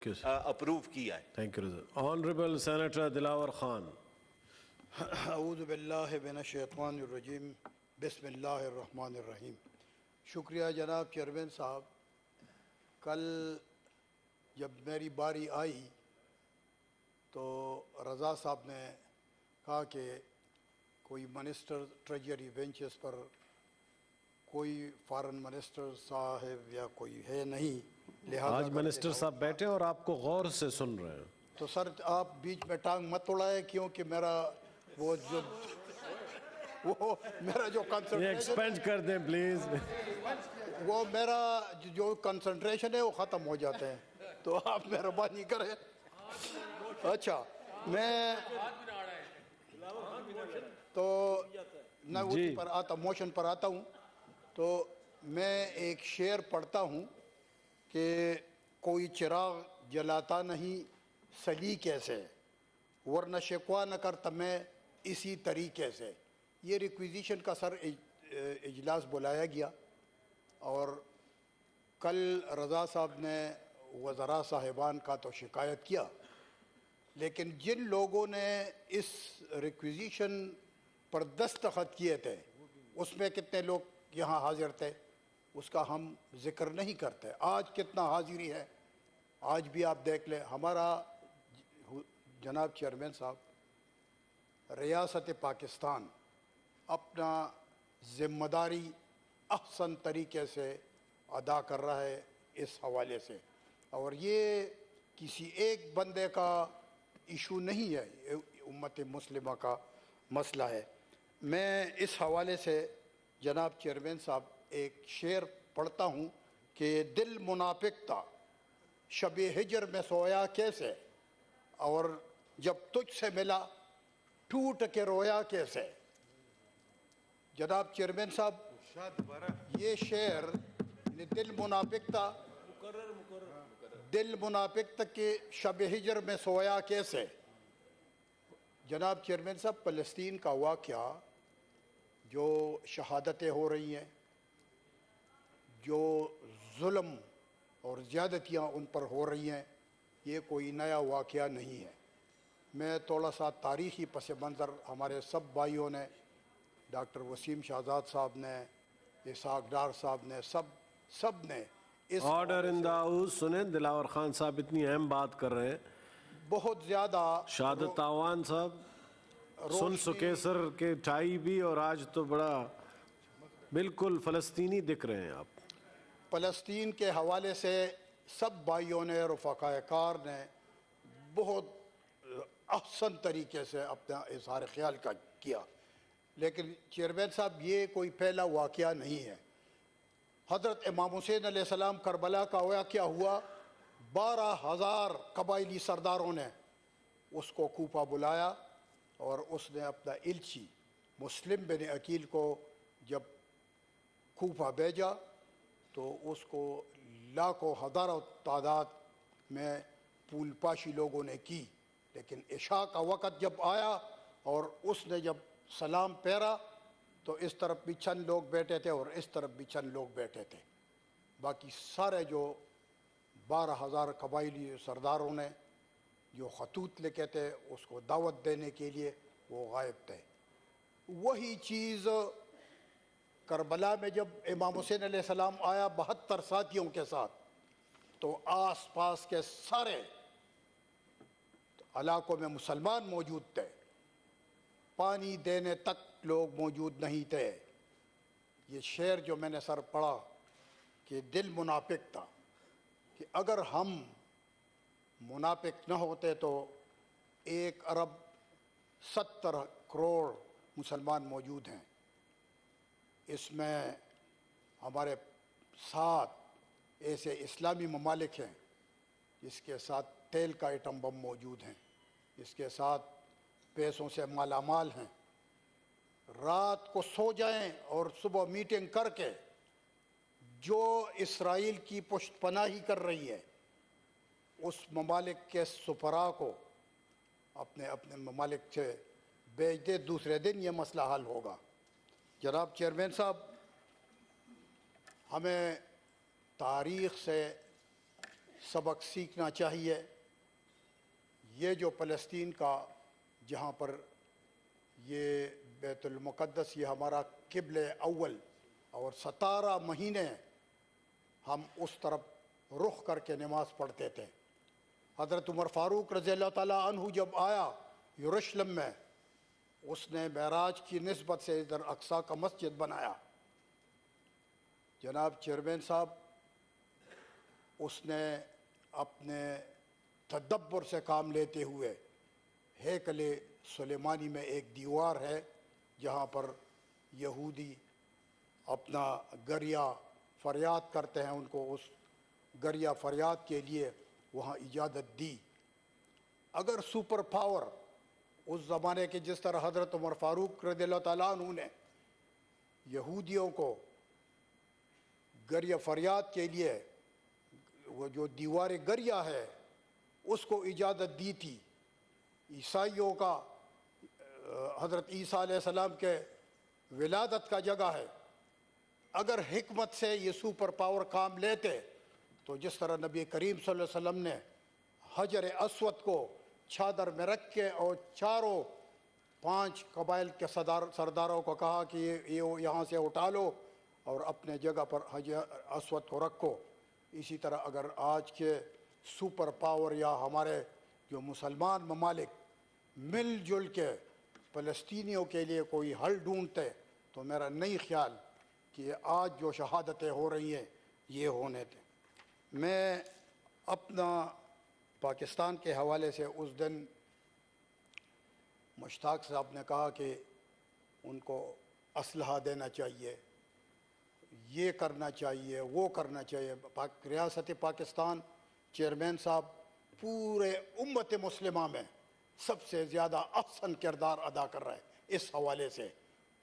Approve کیا ہے. Thank you honourable senator Dilawar Khan. اعوذ باللہ من الشیطان الرجیم بسم اللہ الرحمن الرحیم. شکریہ جناب چیئرمین صاحب. کل جب میری باری آئی تو رضا صاحب نے کہا کہ کوئی منسٹر ٹریجری بینچز پر کوئی فارن منسٹر صاحب یا کوئی ہے نہیں, لہٰذا آج منسٹر صاحب بیٹھے اور آپ کو غور سے سن رہے ہیں. تو سر آپ بیچ میں ٹانگ مت اڑائے, کیونکہ میرا وہ جو یہ ایکسپینڈ کر دیں پلیز. وہ میرا جو کنسنٹریشن ہے وہ ختم ہو جاتے ہیں, تو آپ مہربانی کریں. اچھا میں تو نہ پر آتا موشن پر آتا ہوں. تو میں ایک شعر پڑھتا ہوں کہ کوئی چراغ جلاتا نہیں سلیقے سے, ورنہ شکوہ نہ کرتا میں اسی طریقے سے. یہ ریکویزیشن کا سر اجلاس بلایا گیا, اور کل رضا صاحب نے وزراء صاحبان کا تو شکایت کیا, لیکن جن لوگوں نے اس ریکویزیشن پر دستخط کیے تھے اس میں کتنے لوگ یہاں حاضر تھے, اس کا ہم ذکر نہیں کرتے. آج کتنا حاضری ہے, آج بھی آپ دیکھ لیں. ہمارا جناب چیئرمین صاحب ریاست پاکستان اپنا ذمہ داری احسن طریقے سے ادا کر رہا ہے اس حوالے سے, اور یہ کسی ایک بندے کا ایشو نہیں ہے, امت مسلمہ کا مسئلہ ہے. میں اس حوالے سے جناب چیئرمین صاحب ایک شعر پڑھتا ہوں کہ دل منافق تھا شب ہجر میں سویا کیسے, اور جب تجھ سے ملا ٹوٹ کے رویا کیسے. جناب چیئرمین صاحب یہ شعر دل منافق تھا, دل منافق تھا کہ شب ہجر میں سویا کیسے. جناب چیئرمین صاحب فلسطین کا واقعہ, جو شہادتیں ہو رہی ہیں, جو ظلم اور زیادتیاں ان پر ہو رہی ہیں, یہ کوئی نیا واقعہ نہیں ہے. میں تھوڑا سا تاریخی پس منظر, ہمارے سب بھائیوں نے, ڈاکٹر وسیم شہزاد صاحب نے, اسحاق ڈار صاحب نے, سب نے اس آرڈر ان دا ہاؤس. سنیں دلاور خان صاحب اتنی اہم بات کر رہے ہیں. بہت زیادہ شہادت تاوان صاحب سن سکیسر کے ٹائی بھی, اور آج تو بڑا بالکل فلسطینی دکھ رہے ہیں آپ. فلسطین کے حوالے سے سب بھائیوں نے, رفقائے کار نے بہت احسن طریقے سے اپنا اظہار خیال کا کیا. لیکن چیئرمین صاحب یہ کوئی پہلا واقعہ نہیں ہے. حضرت امام حسین علیہ السلام کربلا کا واقعہ ہوا, 12,000 قبائلی سرداروں نے اس کو کوفہ بلایا, اور اس نے اپنا الچی مسلم بن عقیل کو جب کوفہ بھیجا تو اس کو لاکھوں ہزاروں تعداد میں پول پاشی لوگوں نے کی. لیکن عشاء کا وقت جب آیا اور اس نے جب سلام پھیرا تو اس طرف بھی چند لوگ بیٹھے تھے اور اس طرف بھی چند لوگ بیٹھے تھے. باقی سارے جو 12,000 قبائلی سرداروں نے جو خطوط لکھے تھے اس کو دعوت دینے کے لیے, وہ غائب تھے. وہی چیز کربلا میں جب امام حسین علیہ السلام آیا 72 ساتھیوں کے ساتھ, تو آس پاس کے سارے علاقوں میں مسلمان موجود تھے, پانی دینے تک لوگ موجود نہیں تھے. یہ شعر جو میں نے سر پڑھا کہ دل منافق تھا, کہ اگر ہم منافق نہ ہوتے تو 1 ارب 70 کروڑ مسلمان موجود ہیں. اس میں ہمارے 7 ایسے اسلامی ممالک ہیں جس کے ساتھ تیل کا ایٹم بم موجود ہیں, جس کے ساتھ پیسوں سے مالا مال ہیں. رات کو سو جائیں اور صبح میٹنگ کر کے جو اسرائیل کی پشت پناہی کر رہی ہے اس ممالک کے سفراء کو اپنے اپنے ممالک سے بھیج دے, دوسرے دن یہ مسئلہ حل ہوگا. جناب چیئرمین صاحب, ہمیں تاریخ سے सबक सीखना चाहिए। ये जो फ़लस्तीन का जहाँ पर ये बैतुल मुक़द्दस ये हमारा क़िबले अव्वल और 17 महीने हम उस तरफ रुख करके नमाज़ पढ़ते थे। हज़रत उमर फ़ारूक रज़ियल्लाहु ताला अन्हु जब आया यरूशलेम में, उसने मेराज की निस्बत से इधर अक्सा का मस्जिद बनाया। जनाब चेयरमैन साहब, उसने अपने तदब्बर से काम लेते हुए हैकल सुलेमानी में एक दीवार है जहाँ पर यहूदी अपना गरिया फरियाद करते हैं, उनको उस गरिया फरियाद के लिए वहाँ इजाज़त दी। अगर सुपर पावर उस ज़माने के जिस तरह हज़रत उमर फ़ारूक रज़ियल्लाहु ताला अन्हु ने यहूदियों को गरिया फरियाद के लिए वो जो दीवार गरिया है उसको इजाज़त दी थी, ईसाइयों का हज़रत ईसा अलैहिस्सलाम के विलादत का जगह है, अगर हिकमत से ये सुपर पावर काम लेते तो जिस तरह नबी करीम सल्लल्लाहु अलैहि वसल्लम ने हजर अस्वद को चादर में रख के और चारों 5 कबाइल के सरदारों को कहा कि ये यहाँ से उठा लो और अपने जगह पर हजर अस्वद को रखो, इसी तरह अगर आज के सुपर पावर या हमारे जो मुसलमान ममालिक मिलजुल के फ़लस्तीनियों के लिए कोई हल ढूंढते तो मेरा नहीं ख्याल कि आज जो शहादतें हो रही हैं ये होने थे। मैं अपना पाकिस्तान के हवाले से उस दिन मुश्ताक साहब ने कहा कि उनको असलहा देना चाहिए, ये करना चाहिए, वो करना चाहिए। रियासत पाकिस्तान चेयरमैन साहब पूरे उम्मत मुस्लिमा में सबसे ज़्यादा अहसन किरदार अदा कर रहे हैं इस हवाले से,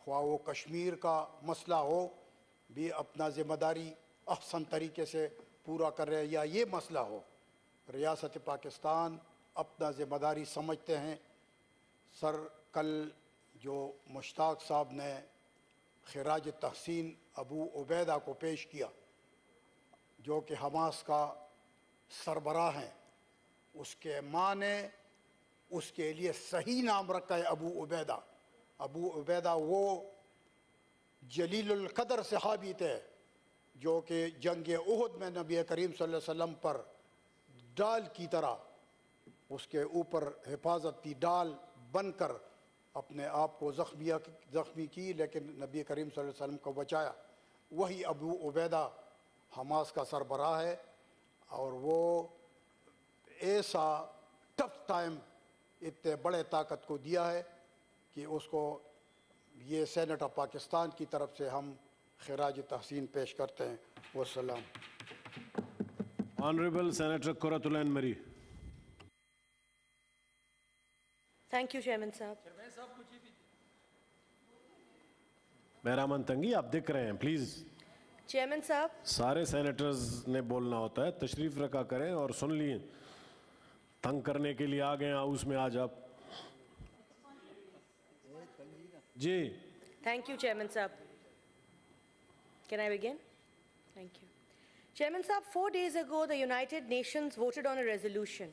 ख्वाह वो कश्मीर का मसला हो भी अपना ज़िम्मेदारी अहसन तरीके से पूरा कर रहे हैं, या ये मसला हो रियासत पाकिस्तान अपना ज़िम्मेदारी समझते हैं। सर कल जो मुश्ताक साहब ने खिराज तहसीन अबू उबैदा को पेश किया जो कि हमास का सरबराह हैं, उसके माँ ने उसके लिए सही नाम रखा है अबू उबैदा। अबू उबैदा वो जलीलुल क़दर सहाबी थे जो कि जंग उहद में नबी करीम सल्लल्लाहु अलैहि वसल्लम पर डाल की तरह उसके ऊपर हिफाजती डाल बनकर अपने आप को ज़ख्मी की, लेकिन नबी करीम सल्लल्लाहु अलैहि वसल्लम को बचाया। वही अबू उबैदा हमास का सरबराह है और वो ऐसा टफ टाइम इतने बड़े ताकत को दिया है कि उसको ये सेनेट ऑफ पाकिस्तान की तरफ से हम खिराज तहसीन पेश करते हैं। वस्सलाम। Honorable Senator Kuratulain Mari. Thank you, Chairman Sahab. मेहरामन तंगी आप दिख रहे हैं, प्लीज। Chairman Sahab, सारे सेनेटर्स ने बोलना होता है, तशरीफ रखा करें और सुन लिए। तंग करने के लिए आ गए हाउस में आज आप जी। thank you, Chairman Sahab. Can I begin? Thank you. Chairman Sahab, 4 days ago, the United Nations voted on a resolution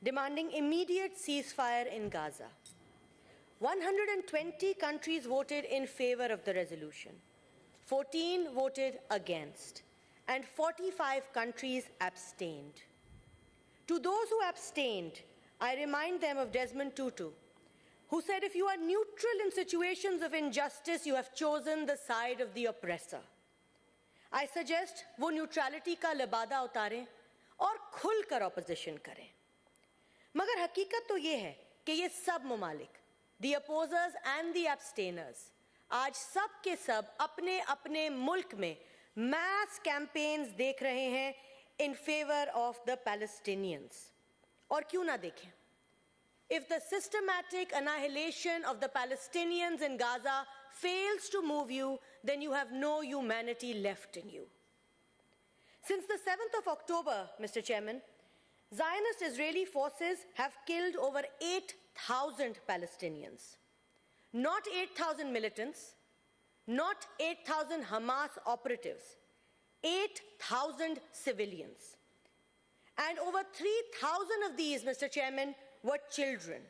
demanding immediate ceasefire in Gaza. 120 countries voted in favor of the resolution. 14 voted against, and 45 countries abstained. To those who abstained, I remind them of Desmond Tutu, who said, if you are neutral in situations of injustice, you have chosen the side of the oppressor. I suggest वो neutrality का लिबादा उतारें और खुलकर opposition करें। मगर हकीकत तो ये है कि ये सब ममालिक, the opposers and the abstainers, आज सब के सब अपने अपने मुल्क में mass campaigns देख रहे हैं in favor of the Palestinians. और क्यों ना देखें? If the systematic annihilation of the Palestinians in Gaza fails to move you, then you have no humanity left in you. Since the 7th of October, Mr. Chairman, Zionist Israeli forces have killed over 8,000 Palestinians. Not 8,000 militants, not 8,000 Hamas operatives, 8,000 civilians. And over 3,000 of these, Mr. Chairman, were children.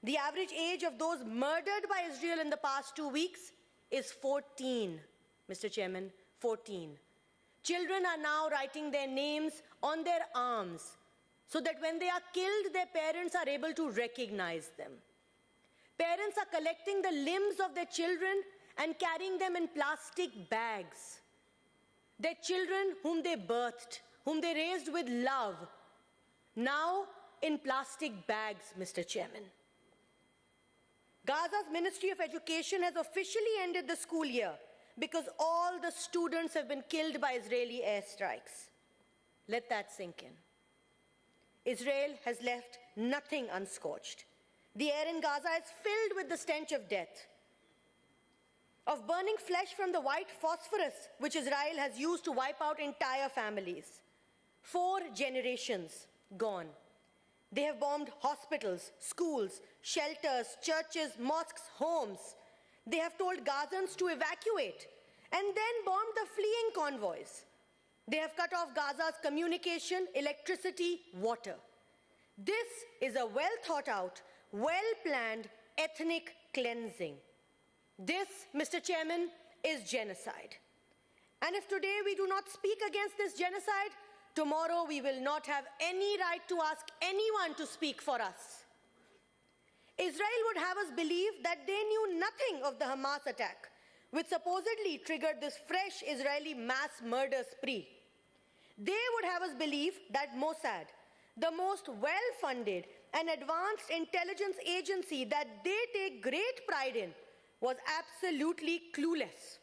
The average age of those murdered by Israel in the past 2 weeks is 14, Mr. Chairman, 14. Children are now writing their names on their arms so that when they are killed, their parents are able to recognize them. Parents are collecting the limbs of their children and carrying them in plastic bags. Their children whom they birthed, whom they raised with love, now in plastic bags, Mr. Chairman. Gaza's Ministry of Education has officially ended the school year because all the students have been killed by Israeli airstrikes. Let that sink in. Israel has left nothing unscorched. The air in Gaza is filled with the stench of death, of burning flesh from the white phosphorus which Israel has used to wipe out entire families. 4 generations gone. They have bombed hospitals, schools, shelters, churches, mosques, homes. They have told Gazans to evacuate and then bombed the fleeing convoys. They have cut off Gaza's communication, electricity, water. This is a well-thought-out, well-planned ethnic cleansing. This, Mr. Chairman, is genocide. And if today we do not speak against this genocide, tomorrow we will not have any right to ask anyone to speak for us. Israel would have us believe that they knew nothing of the Hamas attack, which supposedly triggered this fresh Israeli mass murder spree. They would have us believe that Mossad, the most well-funded and advanced intelligence agency that they take great pride in, was absolutely clueless.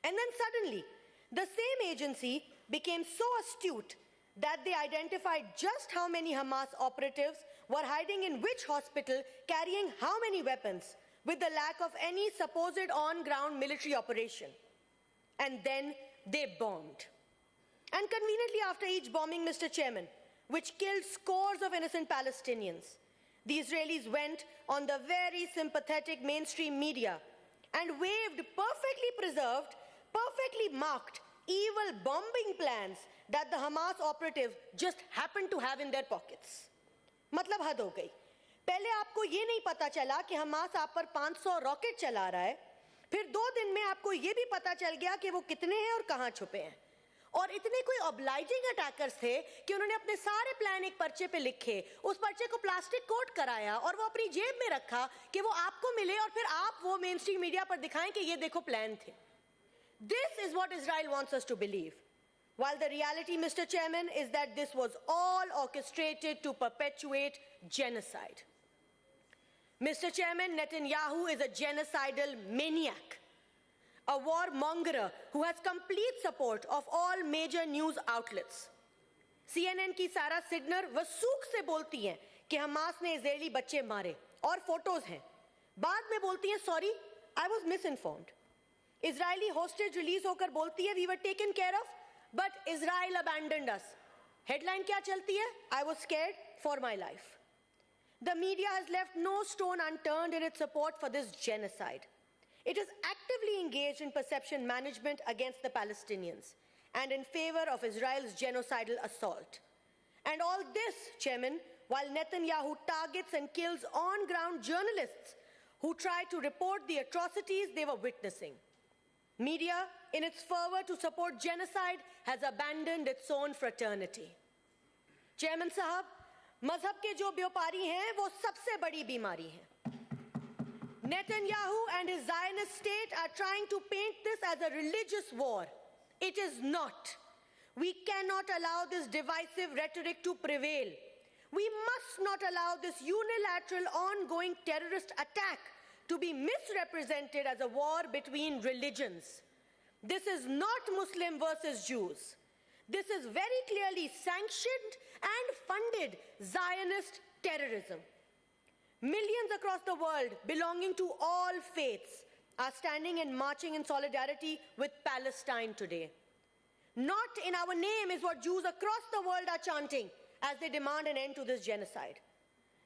And then suddenly, the same agency became so astute that they identified just how many Hamas operatives were hiding in which hospital, carrying how many weapons, with the lack of any supposed on-ground military operation. And then they bombed. And conveniently after each bombing, Mr. Chairman, which killed scores of innocent Palestinians, the Israelis went on the very sympathetic mainstream media and waved perfectly preserved, perfectly marked, evil bombing plans that the Hamas operative just happened to have in their pockets. मतलब हद हो गई. पहले आपको ये नहीं पता चला कि हमास आप पर 500 रॉकेट चला रहा है, फिर 2 दिन में आपको ये भी पता चल गया कि वो कितने हैं और कहां छुपे हैं. और इतने कोई ऑब्लाइजिंग अटैकर्स थे कि उन्होंने अपने सारे प्लान एक पर्चे पे लिखे, उस पर्चे को प्लास्टिक कोट कराया और वो अपनी जेब में रखा कि वो आपको मिले और फिर आप वो मेन स्ट्रीम मीडिया पर दिखाएं कि ये देखो प्लान थे. This is what Israel wants us to believe. While the reality, Mr. Chairman, is that this was all orchestrated to perpetuate genocide. Mr. Chairman, Netanyahu is a genocidal maniac, a warmonger who has complete support of all major news outlets. CNN की सारा सिग्नर वसूख से बोलती हैं कि Hamas ने Israeli बच्चे मारे और फोटोज हैं. बाद में बोलती हैं sorry, I was misinformed. Israeli hostage release होकर बोलती है we were taken care of, but Israel abandoned us. Headline क्या चलती है? I was scared for my life. The media has left no stone unturned in its support for this genocide. It is actively engaged in perception management against the Palestinians and in favor of Israel's genocidal assault. And all this, Chairman, while Netanyahu targets and kills on-ground journalists who try to report the atrocities they were witnessing. Media, in its fervor to support genocide, has abandoned its own fraternity. Chairman Sahab, मजहब के जो व्यापारी हैं वो सबसे बड़ी बीमारी है. Netanyahu and his Zionist state are trying to paint this as a religious war. It is not. We cannot allow this divisive rhetoric to prevail. We must not allow this unilateral ongoing terrorist attack to be misrepresented as a war between religions. This is not Muslim versus Jews. This is very clearly sanctioned and funded Zionist terrorism. Millions across the world belonging to all faiths are standing and marching in solidarity with Palestine today. Not in our name is what Jews across the world are chanting as they demand an end to this genocide.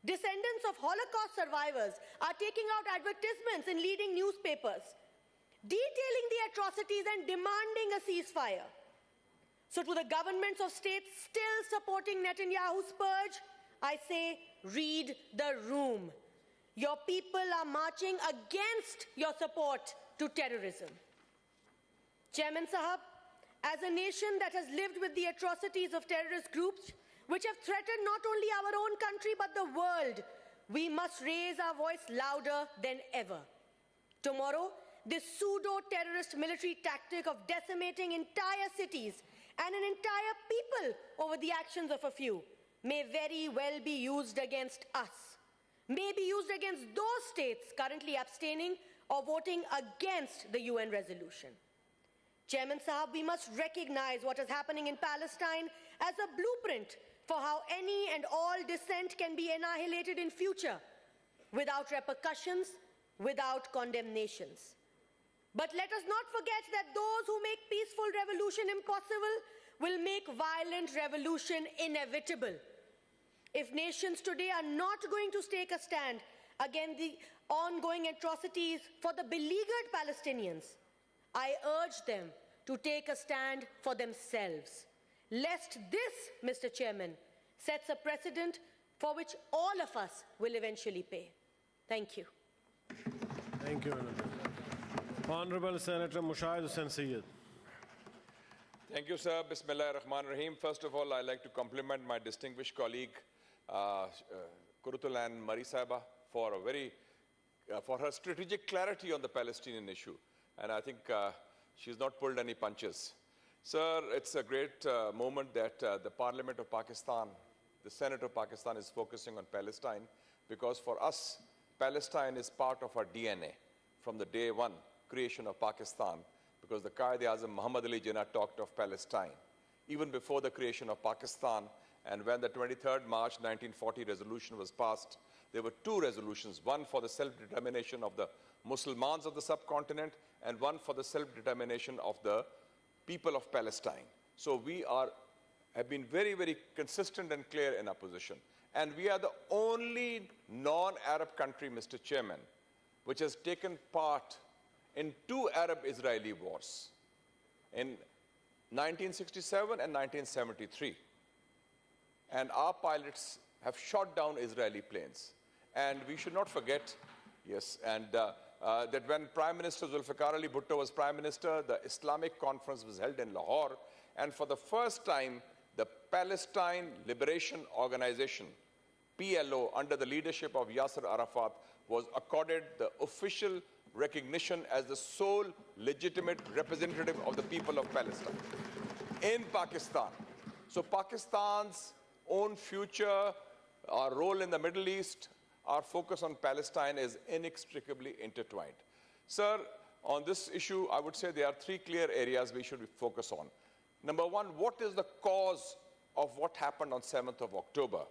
Descendants of Holocaust survivors are taking out advertisements in leading newspapers, detailing the atrocities and demanding a ceasefire. So to the governments of states still supporting Netanyahu's purge, I say, read the room. Your people are marching against your support to terrorism. Chairman Sahab, as a nation that has lived with the atrocities of terrorist groups, which have threatened not only our own country but the world, we must raise our voice louder than ever. Tomorrow, this pseudo-terrorist military tactic of decimating entire cities and an entire people over the actions of a few may very well be used against us, may be used against those states currently abstaining or voting against the UN resolution. Chairman Sahab, we must recognize what is happening in Palestine as a blueprint for how any and all dissent can be annihilated in future without repercussions, without condemnations. But let us not forget that those who make peaceful revolution impossible will make violent revolution inevitable. If nations today are not going to take a stand against the ongoing atrocities for the beleaguered Palestinians, I urge them to take a stand for themselves, lest this, Mr. Chairman, sets a precedent for which all of us will eventually pay. Thank you. Thank you, Honorable Senator Mushahid Hussain Sayyid. Thank you, sir. Bismillah ar-Rahman ar-Rahim. First of all, I'd like to compliment my distinguished colleague, Kurutulan Mari Saiba, for for her strategic clarity on the Palestinian issue. And I think she's not pulled any punches. Sir, it's a great moment that the Parliament of Pakistan, the Senate of Pakistan is focusing on Palestine, because for us, Palestine is part of our DNA from the day one creation of Pakistan, because the Qaid-e-Azam Muhammad Ali Jinnah talked of Palestine. Even before the creation of Pakistan, and when the 23rd March 1940 resolution was passed, there were two resolutions, one for the self-determination of the Muslims of the subcontinent, and one for the self-determination of the people of Palestine. So we have been very, very consistent and clear in our position. And we are the only non-Arab country, Mr. Chairman, which has taken part in two Arab-Israeli wars in 1967 and 1973. And our pilots have shot down Israeli planes. And we should not forget, yes, and that when Prime Minister Zulfikar Ali Bhutto was Prime Minister, the Islamic conference was held in Lahore. And for the first time, the Palestine Liberation Organization, PLO, under the leadership of Yasser Arafat, was accorded the official recognition as the sole legitimate representative of the people of Palestine in Pakistan. So Pakistan's own future, our role in the Middle East, our focus on Palestine is inextricably intertwined. Sir, on this issue, I would say there are three clear areas we should focus on. Number one, what is the cause of what happened on 7th of October?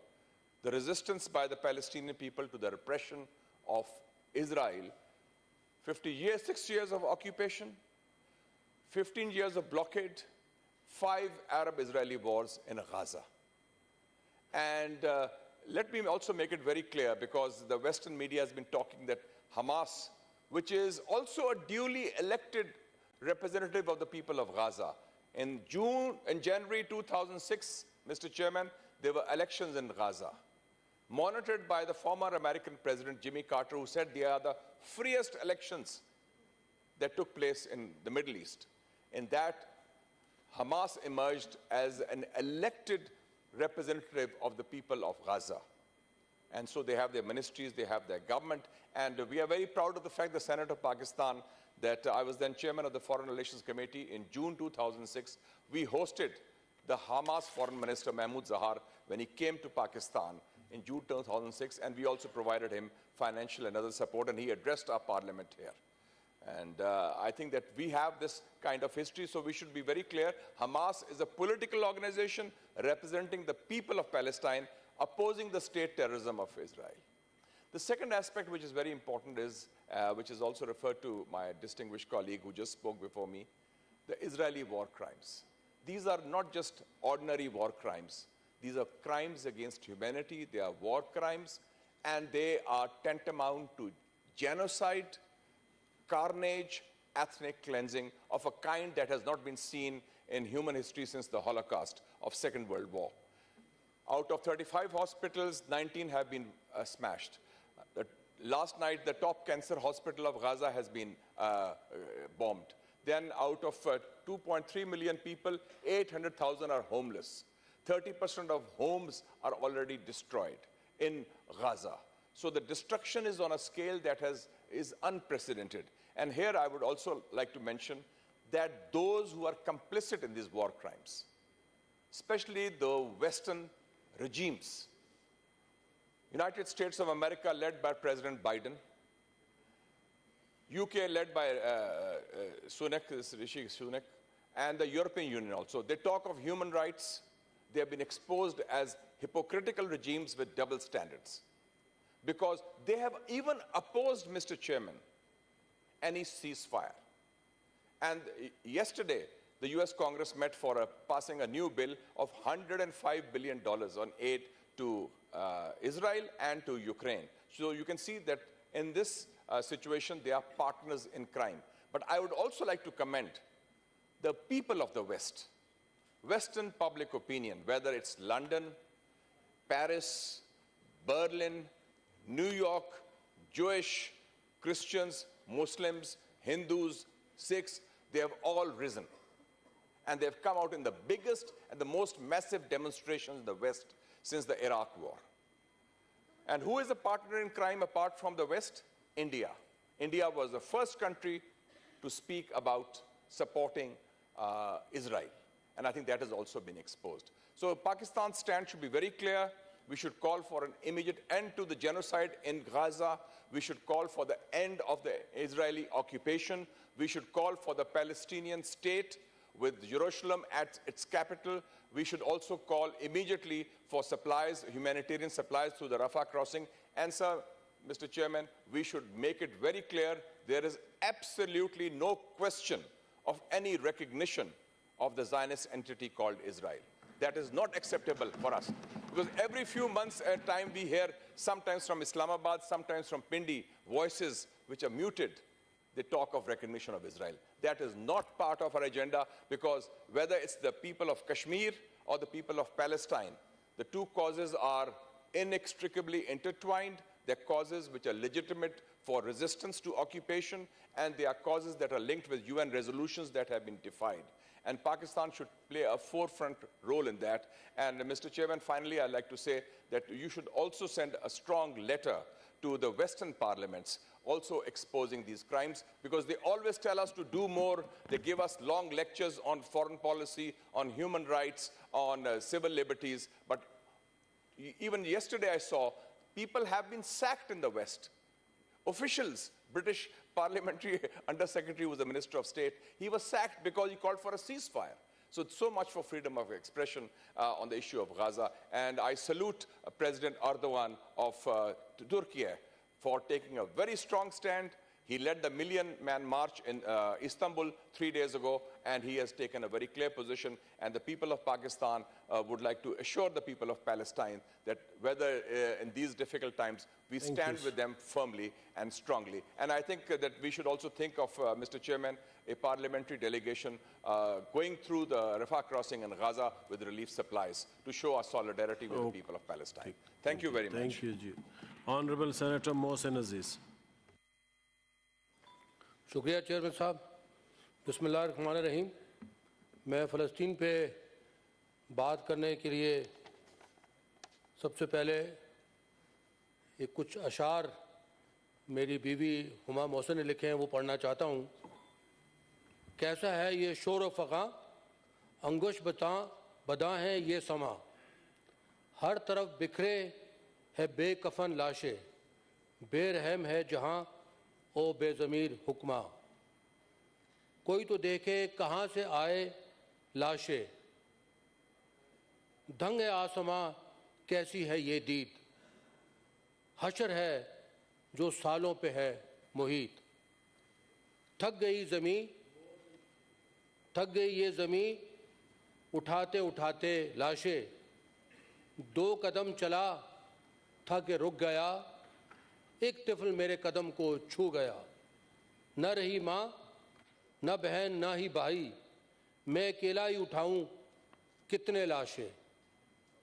The resistance by the Palestinian people to the repression of Israel. 50 years, 6 years of occupation, 15 years of blockade, 5 Arab-Israeli wars in Gaza. And let me also make it very clear, because the Western media has been talking that Hamas, which is also a duly elected representative of the people of Gaza, in January 2006, Mr. Chairman, there were elections in Gaza, monitored by the former American President Jimmy Carter, who said they are the freest elections that took place in the Middle East. In that, Hamas emerged as an elected representative of the people of Gaza. And so they have their ministries, they have their government, and we are very proud of the fact, the Senate of Pakistan, that I was then chairman of the Foreign Relations Committee in June 2006. We hosted the Hamas Foreign Minister Mahmoud Zahar when he came to Pakistan in June 2006, and we also provided him financial and other support, and he addressed our parliament here. And I think that we have this kind of history, so we should be very clear. Hamas is a political organization representing the people of Palestine, opposing the state terrorism of Israel. The second aspect, which is very important, is, which is also referred to my distinguished colleague who just spoke before me, the Israeli war crimes. These are not just ordinary war crimes. These are crimes against humanity, they are war crimes, and they are tantamount to genocide, carnage, ethnic cleansing of a kind that has not been seen in human history since the Holocaust of Second World War. Out of 35 hospitals, 19 have been smashed. Last night, the top cancer hospital of Gaza has been bombed. Then out of 2.3 million people, 800,000 are homeless. 30% of homes are already destroyed in Gaza. So the destruction is on a scale that is unprecedented. And here I would also like to mention that those who are complicit in these war crimes, especially the Western regimes, United States of America led by President Biden, UK led by Rishi Sunak, and the European Union also. They talk of human rights. They have been exposed as hypocritical regimes with double standards, because they have even opposed, Mr. Chairman, any ceasefire. And yesterday, the US Congress met for passing a new bill of $105 billion on aid to Israel and to Ukraine. So you can see that in this situation, they are partners in crime. But I would also like to commend the people of the West, Western public opinion, whether it's London, Paris, Berlin, New York, Jewish, Christians, Muslims, Hindus, Sikhs, they have all risen. And they've come out in the biggest and the most massive demonstrations in the West since the Iraq War. And who is a partner in crime apart from the West? India. India was the first country to speak about supporting Israel. And I think that has also been exposed. So Pakistan's stand should be very clear. We should call for an immediate end to the genocide in Gaza. We should call for the end of the Israeli occupation. We should call for the Palestinian state with Jerusalem at its capital. We should also call immediately for supplies, humanitarian supplies through the Rafah crossing. And sir, Mr. Chairman, we should make it very clear there is absolutely no question of any recognition of the Zionist entity called Israel. That is not acceptable for us. Because every few months at a time we hear, sometimes from Islamabad, sometimes from Pindi, voices which are muted. They talk of recognition of Israel. That is not part of our agenda, because whether it's the people of Kashmir or the people of Palestine, the two causes are inextricably intertwined. They're causes which are legitimate for resistance to occupation, and they are causes that are linked with UN resolutions that have been defied. And Pakistan should play a forefront role in that. And Mr. Chairman, finally, I'd like to say that you should also send a strong letter to the Western parliaments also exposing these crimes, because they always tell us to do more. They give us long lectures on foreign policy, on human rights, on civil liberties. But even yesterday I saw people have been sacked in the West. Officials, British parliamentary undersecretary who was the Minister of State, he was sacked because he called for a ceasefire. So much for freedom of expression on the issue of Gaza. And I salute President Erdogan of Turkey for taking a very strong stand. He led the million-man march in Istanbul 3 days ago, and he has taken a very clear position. And the people of Pakistan would like to assure the people of Palestine that whether in these difficult times, we stand with them firmly and strongly. And I think that we should also think of, Mr. Chairman, a parliamentary delegation going through the Rafah crossing in Gaza with relief supplies to show our solidarity with the people of Palestine. Thank you very much. Thank you, Ji. Honorable Senator Mohsen Aziz. शुक्रिया chairman साहब। बिस्मिल्लाहिर्रहमानिर्रहीम। मैं फ़लस्तीन पे बात करने के लिए सबसे पहले एक कुछ अशार मेरी बीवी हुमा मोहसिन ने लिखे हैं, वो पढ़ना चाहता हूँ। कैसा है ये शोर व फ़ग़ां, अंगुश बदा हैं ये समा, हर तरफ बिखरे है बेकफन लाशें, बेरहम है जहाँ ओ बेज़मीर हुक्मा, कोई तो देखे कहाँ से आए लाशें, दंग आसमां कैसी है ये दीद, हशर है जो सालों पे है मुहीत, थक गई ये ज़मीं उठाते उठाते लाशें, दो कदम चला था कि रुक गया, एक तिफल मेरे कदम को छू गया, न रही माँ न बहन न ही भाई, میں اکیلا ہی اٹھاؤں کتنے لاشیں،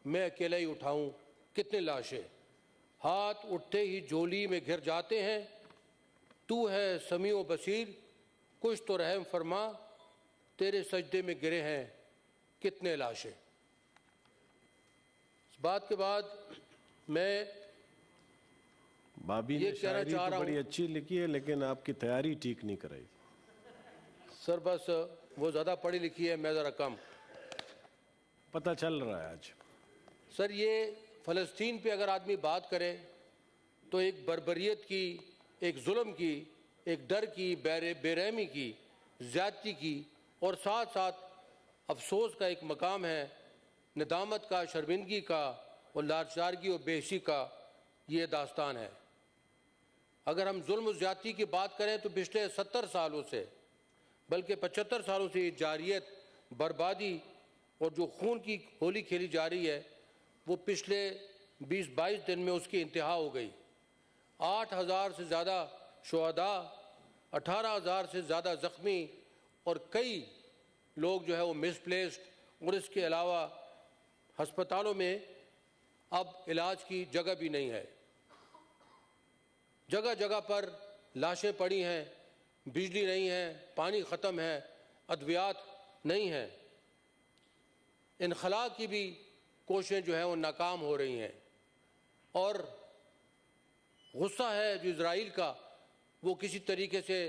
میں اکیلا ہی اٹھاؤں کتنے لاشیں، ہاتھ اٹھتے ہی جھولی میں گر جاتے ہیں، تو ہے سمیع و بصیر کچھ تو رحم فرما، تیرے سجدے میں گرے ہیں کتنے لاشیں۔ اس بات کے بعد میں بابی نے یہ کہنا شاعری چاہ تو رہا بڑی ہوں، اچھی لکھی ہے لیکن آپ کی تیاری ٹھیک نہیں کرائی۔ سر بس وہ زیادہ پڑھی لکھی ہے، میں ذرا کم۔ پتہ چل رہا ہے آج۔ سر یہ فلسطین پہ اگر آدمی بات کرے تو ایک بربریت کی، ایک ظلم کی، ایک ڈر کی، بے رحمی کی، زیادتی کی، اور ساتھ ساتھ افسوس کا ایک مقام ہے، ندامت کا، شرمندگی کا اور لاچارگی اور بے حسی کا یہ داستان ہے۔ اگر ہم ظلم و زیادتی کی بات کریں تو پچھلے 70 سالوں سے بلکہ 75 سالوں سے یہ جاریت، بربادی اور جو خون کی ہولی کھیلی جا رہی ہے وہ پچھلے 20-22 دن میں اس کی انتہا ہو گئی۔ 8,000 سے زیادہ شہداء، 18,000 سے زیادہ زخمی اور کئی لوگ جو ہے وہ مس پلیسڈ، اور اس کے علاوہ ہسپتالوں میں اب علاج کی جگہ بھی نہیں ہے، جگہ جگہ پر لاشیں پڑی ہیں، بجلی نہیں ہے، پانی ختم ہے، ادویات نہیں ہیں، انخلا کی بھی کوششیں جو ہیں وہ ناکام ہو رہی ہیں، اور غصہ ہے جو اسرائیل کا وہ کسی طریقے سے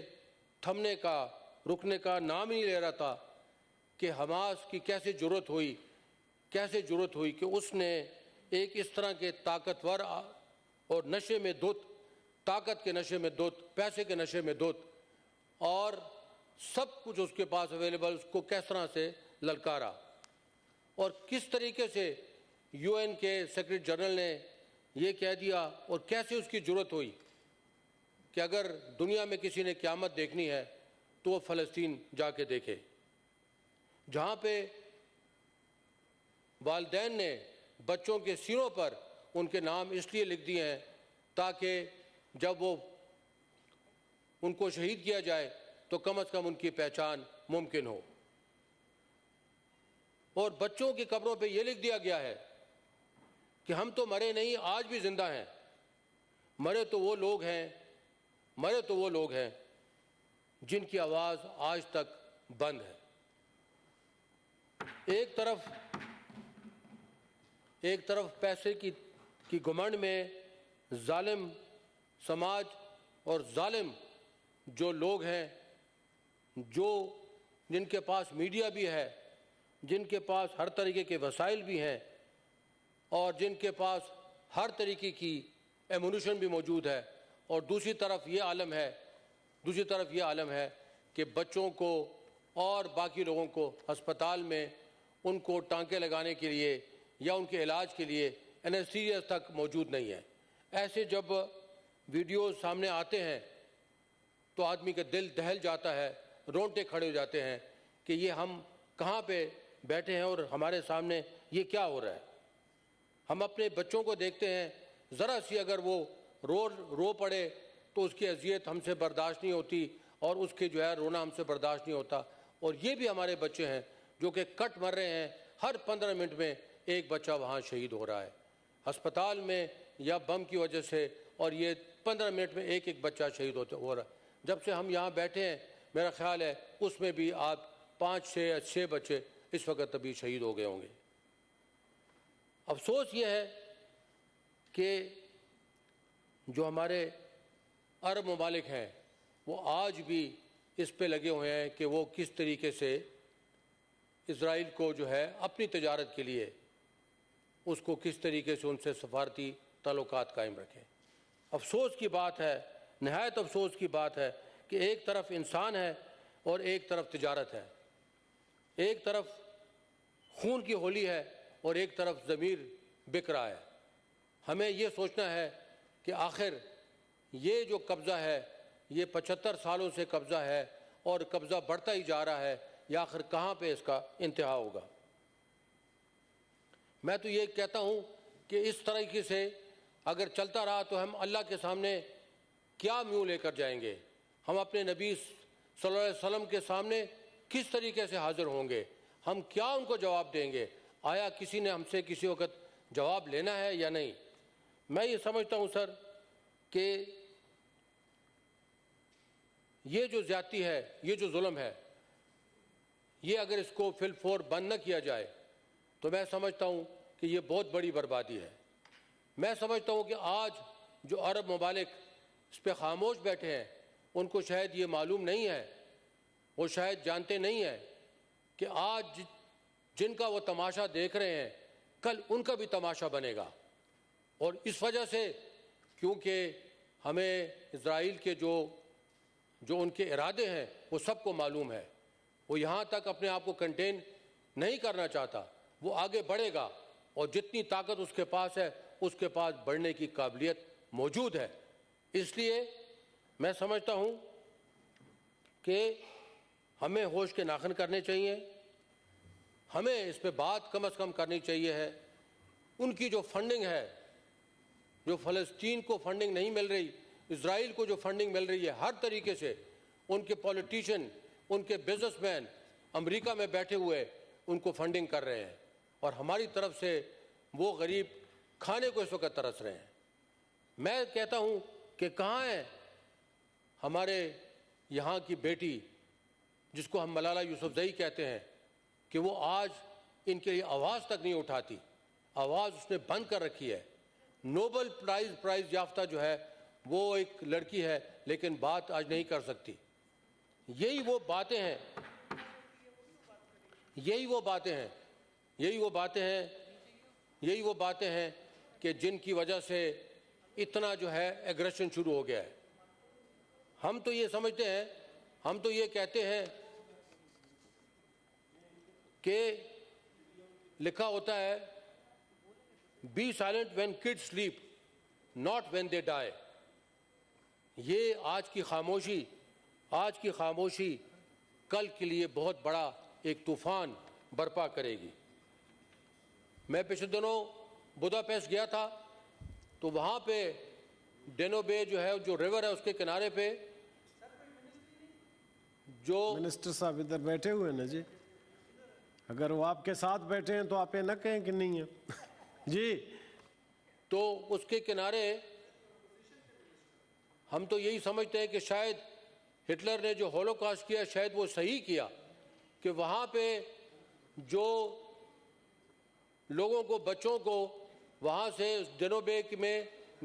تھمنے کا، رکنے کا نام ہی نہیں لے رہا تھا کہ حماس کی کیسے جرأت ہوئی کہ اس نے ایک اس طرح کے طاقتور اور نشے میں دھت، طاقت کے نشے میں دھت، پیسے کے نشے میں دھت، اور سب کچھ اس کے پاس اویلیبل، اس کو کس طرح سے للکارا، اور کس طریقے سے یو این کے سیکرٹری جنرل نے یہ کہہ دیا، اور کیسے اس کی جرأت ہوئی کہ اگر دنیا میں کسی نے قیامت دیکھنی ہے تو وہ فلسطین جا کے دیکھے، جہاں پہ والدین نے بچوں کے سینوں پر ان کے نام اس لیے لکھ دیے ہیں تاکہ جب وہ ان کو شہید کیا جائے تو کم از کم ان کی پہچان ممکن ہو، اور بچوں کی قبروں پہ یہ لکھ دیا گیا ہے کہ ہم تو مرے نہیں، آج بھی زندہ ہیں، مرے تو وہ لوگ ہیں جن کی آواز آج تک بند ہے۔ ایک طرف پیسے کی گھمنڈ میں ظالم سماج اور ظالم جو لوگ ہیں، جن کے پاس میڈیا بھی ہے، جن کے پاس ہر طریقے کے وسائل بھی ہیں، اور جن کے پاس ہر طریقے کی ایمونیشن بھی موجود ہے، اور دوسری طرف یہ عالم ہے کہ بچوں کو اور باقی لوگوں کو ہسپتال میں ان کو ٹانکے لگانے کے لیے یا ان کے علاج کے لیے اینستھیزیا تک موجود نہیں ہے۔ ایسے جب ویڈیوز سامنے آتے ہیں تو آدمی کا دل دہل جاتا ہے، رونگٹے کھڑے ہو جاتے ہیں کہ یہ ہم کہاں پہ بیٹھے ہیں اور ہمارے سامنے یہ کیا ہو رہا ہے۔ ہم اپنے بچوں کو دیکھتے ہیں، ذرا سی اگر وہ رو پڑے تو اس کی اذیت ہم سے برداشت نہیں ہوتی، اور اس کے جو ہے رونا ہم سے برداشت نہیں ہوتا، اور یہ بھی ہمارے بچے ہیں جو کہ کٹ مر رہے ہیں، ہر 15 منٹ میں ایک بچہ وہاں شہید ہو رہا ہے ہسپتال میں یا بم کی وجہ سے، اور یہ 15 منٹ میں ایک بچہ شہید ہو رہا ہے۔ جب سے ہم یہاں بیٹھے ہیں میرا خیال ہے اس میں بھی آپ 5-6 بچے اس وقت ابھی شہید ہو گئے ہوں گے۔ افسوس یہ ہے کہ جو ہمارے عرب ممالک ہیں وہ آج بھی اس پہ لگے ہوئے ہیں کہ وہ کس طریقے سے اسرائیل کو جو ہے اپنی تجارت کے لیے اس کو کس طریقے سے ان سے سفارتی تعلقات قائم رکھیں۔ افسوس کی بات ہے، نہایت افسوس کی بات ہے کہ ایک طرف انسان ہے اور ایک طرف تجارت ہے، ایک طرف خون کی ہولی ہے اور ایک طرف ضمیر بک رہا ہے۔ ہمیں یہ سوچنا ہے کہ آخر یہ جو قبضہ ہے یہ 75 سالوں سے قبضہ ہے اور قبضہ بڑھتا ہی جا رہا ہے، یا آخر کہاں پہ اس کا انتہا ہوگا۔ میں تو یہ کہتا ہوں کہ اس طریقے سے اگر چلتا رہا تو ہم اللہ کے سامنے کیا منہ لے کر جائیں گے؟ ہم اپنے نبی صلی اللہ علیہ وسلم کے سامنے کس طریقے سے حاضر ہوں گے, ہم کیا ان کو جواب دیں گے, آیا کسی نے ہم سے کسی وقت جواب لینا ہے یا نہیں. میں یہ سمجھتا ہوں سر کہ یہ جو زیادتی ہے, یہ جو ظلم ہے, یہ اگر اس کو فی الفور بند نہ کیا جائے تو میں سمجھتا ہوں کہ یہ بہت بڑی بربادی ہے. میں سمجھتا ہوں کہ آج جو عرب ممالک اس پہ خاموش بیٹھے ہیں, ان کو شاید یہ معلوم نہیں ہے, وہ شاید جانتے نہیں ہیں کہ آج جن کا وہ تماشا دیکھ رہے ہیں کل ان کا بھی تماشا بنے گا. اور اس وجہ سے کیونکہ ہمیں اسرائیل کے جو ان کے ارادے ہیں وہ سب کو معلوم ہے, وہ یہاں تک اپنے آپ کو کنٹین نہیں کرنا چاہتا, وہ آگے بڑھے گا, اور جتنی طاقت اس کے پاس ہے اس کے پاس بڑھنے کی قابلیت موجود ہے. اس لیے میں سمجھتا ہوں کہ ہمیں ہوش کے ناخن کرنے چاہیے, ہمیں اس پہ بات کم از کم کرنی چاہیے ہے. ان کی جو فنڈنگ ہے, جو فلسطین کو فنڈنگ نہیں مل رہی, اسرائیل کو جو فنڈنگ مل رہی ہے ہر طریقے سے, ان کے پولیٹیشین, ان کے بزنس مین امریکہ میں بیٹھے ہوئے ان کو فنڈنگ کر رہے ہیں, اور ہماری طرف سے وہ غریب کھانے کو اس وقت ترس رہے ہیں. میں کہتا ہوں کہ کہاں ہے ہمارے یہاں کی بیٹی جس کو ہم ملالہ یوسفزئی کہتے ہیں, کہ وہ آج ان کے لیے آواز تک نہیں اٹھاتی, آواز اس نے بند کر رکھی ہے. نوبل پرائز یافتہ جو ہے وہ ایک لڑکی ہے, لیکن بات آج نہیں کر سکتی. یہی وہ باتیں ہیں, یہی وہ باتیں ہیں, یہی وہ باتیں ہیں, یہی وہ باتیں ہیں کہ جن کی وجہ سے اتنا جو ہے ایگریشن شروع ہو گیا ہے. ہم تو یہ سمجھتے ہیں, ہم تو یہ کہتے ہیں کہ لکھا ہوتا ہے be silent when kids sleep not when they die. یہ آج کی خاموشی کل کے لیے بہت بڑا ایک طوفان برپا کرے گی. میں پچھلے دنوں بداپیسٹ گیا تھا, تو وہاں پہ ڈینوبے جو ہے, جو ریور ہے, اس کے کنارے پہ جو منسٹر صاحب ادھر بیٹھے ہوئے نا جی, اگر وہ آپ کے ساتھ بیٹھے ہیں تو آپ یہ نہ کہیں کہ نہیں ہے. جی, تو اس کے کنارے ہم تو یہی سمجھتے ہیں کہ شاید ہٹلر نے جو ہولوکاسٹ کیا شاید وہ صحیح کیا, کہ وہاں پہ جو لوگوں کو, بچوں کو وہاں سے ڈینوبے میں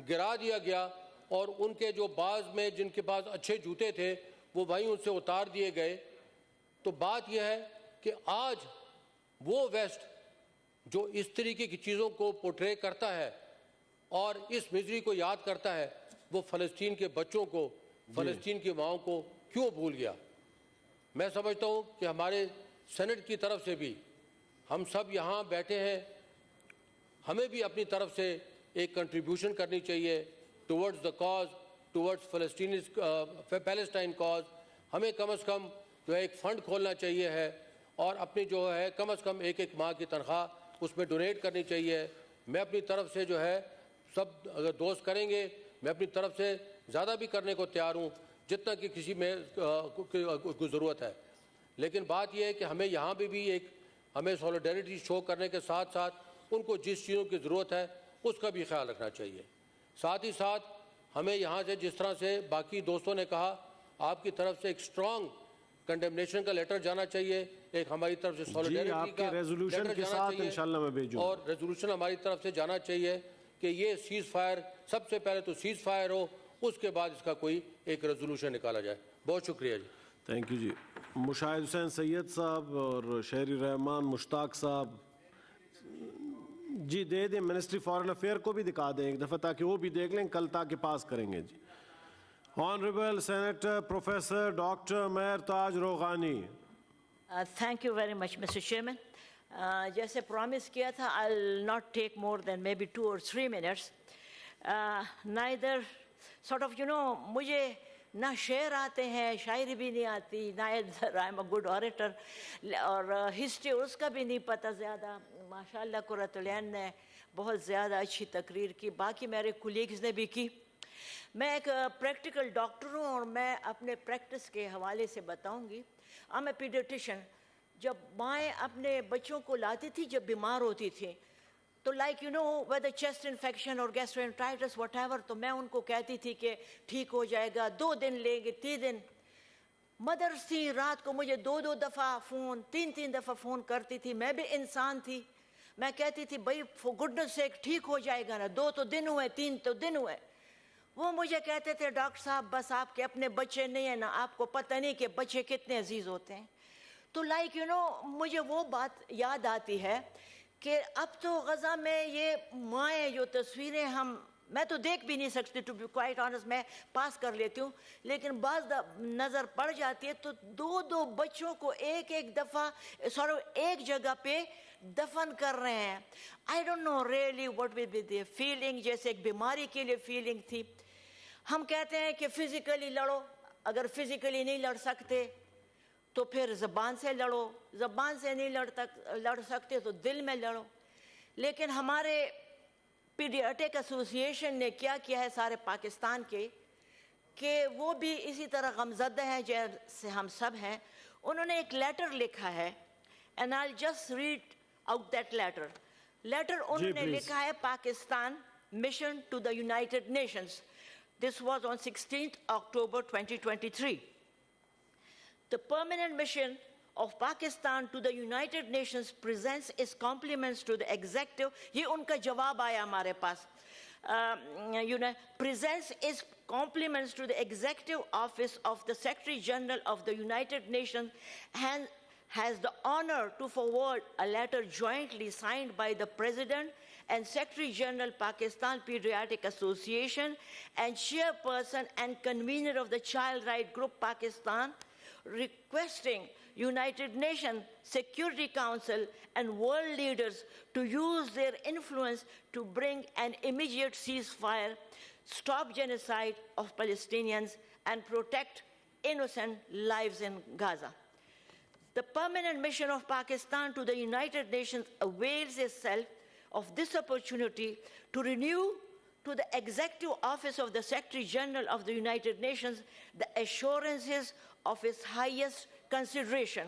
گرا دیا گیا, اور ان کے جو بعض میں جن کے پاس اچھے جوتے تھے وہ وہیں ان سے اتار دیے گئے. تو بات یہ ہے کہ آج وہ ویسٹ جو اس طریقے کی چیزوں کو پورٹرے کرتا ہے اور اس مزری کو یاد کرتا ہے, وہ فلسطین کے بچوں کو, فلسطین کی ماؤں کو کیوں بھول گیا. میں سمجھتا ہوں کہ ہمارے سینٹ کی طرف سے بھی, ہم سب یہاں بیٹھے ہیں, ہمیں بھی اپنی طرف سے ایک کنٹریبیوشن کرنی چاہیے towards the cause, towards Palestine cause. ہمیں کم از کم جو ہے ایک فنڈ کھولنا چاہیے ہے, اور اپنی جو ہے کم از کم ایک ماہ کی تنخواہ اس میں ڈونیٹ کرنی چاہیے. میں اپنی طرف سے جو ہے سب اگر دوست کریں گے, میں اپنی طرف سے زیادہ بھی کرنے کو تیار ہوں جتنا کہ کسی میں کو ضرورت ہے. لیکن بات یہ ہے کہ ہمیں یہاں پہ بھی ہمیں سولیڈیرٹی شو کرنے کے ساتھ ساتھ ان کو جس چیزوں کی ضرورت ہے اس کا بھی خیال رکھنا چاہیے. ساتھ ہی ساتھ ہمیں یہاں سے, جس طرح سے باقی دوستوں نے کہا, آپ کی طرف سے ایک اسٹرانگ کنڈیمنیشن کا لیٹر جانا چاہیے, ایک ہماری طرف سے سولیڈیرٹی کا ریزولوشن کے ساتھ انشاءاللہ میں بھیجوں, اور ریزولوشن ہماری طرف سے جانا چاہیے کہ یہ سیز فائر, سب سے پہلے تو سیز فائر ہو, اس کے بعد اس کا کوئی ایک ریزولوشن نکالا جائے. بہت شکریہ جی. تھینک یو جی. مشاہد حسین سید صاحب اور شہری رحمان مشتاق صاحب جی دے دیں, منسٹری فارن افیئر کو بھی دکھا دیں ایک دفعہ تاکہ وہ بھی دیکھ لیں, کل تاکہ پاس کریں گے جی. آنریبل سینیٹر پروفیسر ڈاکٹر مہر تاج Roghani. Thank you very much, Mr. Chairman. جیسے پرومس کیا تھا, I'll not take more than maybe 2 or 3 minutes. Neither sort of, مجھے نہ شعر آتے ہیں, شاعری بھی نہیں آتی, neither I'm a good orator, اور ہسٹری اس کا بھی نہیں پتہ زیادہ. ماشاءاللہ قرۃ العین نے بہت زیادہ اچھی تقریر کی, باقی میرے کولیگز نے بھی کی. میں ایک پریکٹیکل ڈاکٹر ہوں اور میں اپنے پریکٹس کے حوالے سے بتاؤں گی. I'm a pediatrician. جب مائیں اپنے بچوں کو لاتی تھی جب بیمار ہوتی تھی تو like whether chest infection or gastroenteritis whatever, تو میں ان کو کہتی تھی کہ ٹھیک ہو جائے گا, 2 دن لیں گے, 3 دن. مدرس تھی, رات کو مجھے 2 دفعہ فون, 3 دفعہ فون کرتی تھی. میں بھی انسان تھی, میں کہتی تھی بھائی فور گڈنس سیک ٹھیک ہو جائے گا نا, 2 تو دن ہوئے, 3 تو دن ہوئے. وہ مجھے کہتے تھے ڈاکٹر صاحب بس آپ کے اپنے بچے نہیں ہیں نا, آپ کو پتہ نہیں کہ بچے کتنے عزیز ہوتے ہیں. تو لائک مجھے وہ بات یاد آتی ہے کہ اب تو غزہ میں یہ مائیں جو تصویریں میں تو دیکھ بھی نہیں سکتی, ٹو بی کوائٹ آنسٹ, میں پاس کر لیتی ہوں, لیکن بعض نظر پڑ جاتی ہے تو 2 بچوں کو ایک دفعہ ایک جگہ پہ دفن کر رہے ہیں. I don't know really what will be the feeling, جیسے ایک بیماری کے لیے فیلنگ تھی. ہم کہتے ہیں کہ فزیکلی لڑو, اگر فزیکلی نہیں لڑ سکتے تو پھر زبان سے لڑو, زبان سے نہیں لڑ سکتے تو دل میں لڑو. لیکن ہمارے پیڈیاٹرک ایسوسی ایشن نے کیا ہے سارے پاکستان کے, کہ وہ بھی اسی طرح غمزدہ ہیں جیسے ہم سب ہیں. انہوں نے ایک لیٹر لکھا ہے, and I'll just read out that letter. انہوں نے لکھا ہے Pakistan mission to the United Nations. This was on 16th October 2023. The permanent mission of Pakistan to the United Nations presents its compliments to the executive. یہ ان کا جواب آیا ہمارے پاس. Presents its compliments to the executive office of the Secretary General of the United Nations and has the honor to forward a letter jointly signed by the President and Secretary General Pakistan Pediatric Association and chairperson and convener of the Child Right Group Pakistan, requesting United Nations Security Council and world leaders to use their influence to bring an immediate ceasefire, stop genocide of Palestinians, and protect innocent lives in Gaza. The permanent mission of Pakistan to the United Nations avails itself of this opportunity to renew to the Executive Office of the Secretary General of the United Nations the assurances of its highest consideration.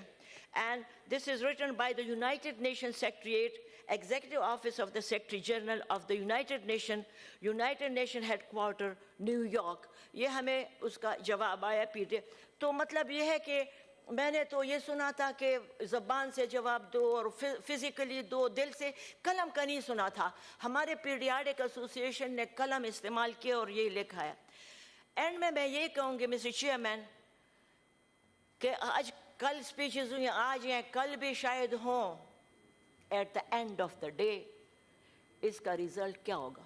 And this is written by the United Nations Secretariat, Executive Office of the Secretary General of the United Nations Headquarters, New York. یہ ہمیں اس کا جواب آیا پیٹے. تو مطلب یہ ہے کہ میں نے تو یہ سنا تھا کہ زبان سے جواب دو اور فزیکلی دو, دل سے. قلم کا نہیں سنا تھا. ہمارے پیڈیاٹرک ایسوسی ایشن نے قلم استعمال کیا اور یہ لکھا ہے. اینڈ میں یہ کہوں گی مسٹر چیئرمین کہ آج کل اسپیچز ہوئی, آج ہیں کل بھی شاید ہوں, at the end of the day اس کا ریزلٹ کیا ہوگا؟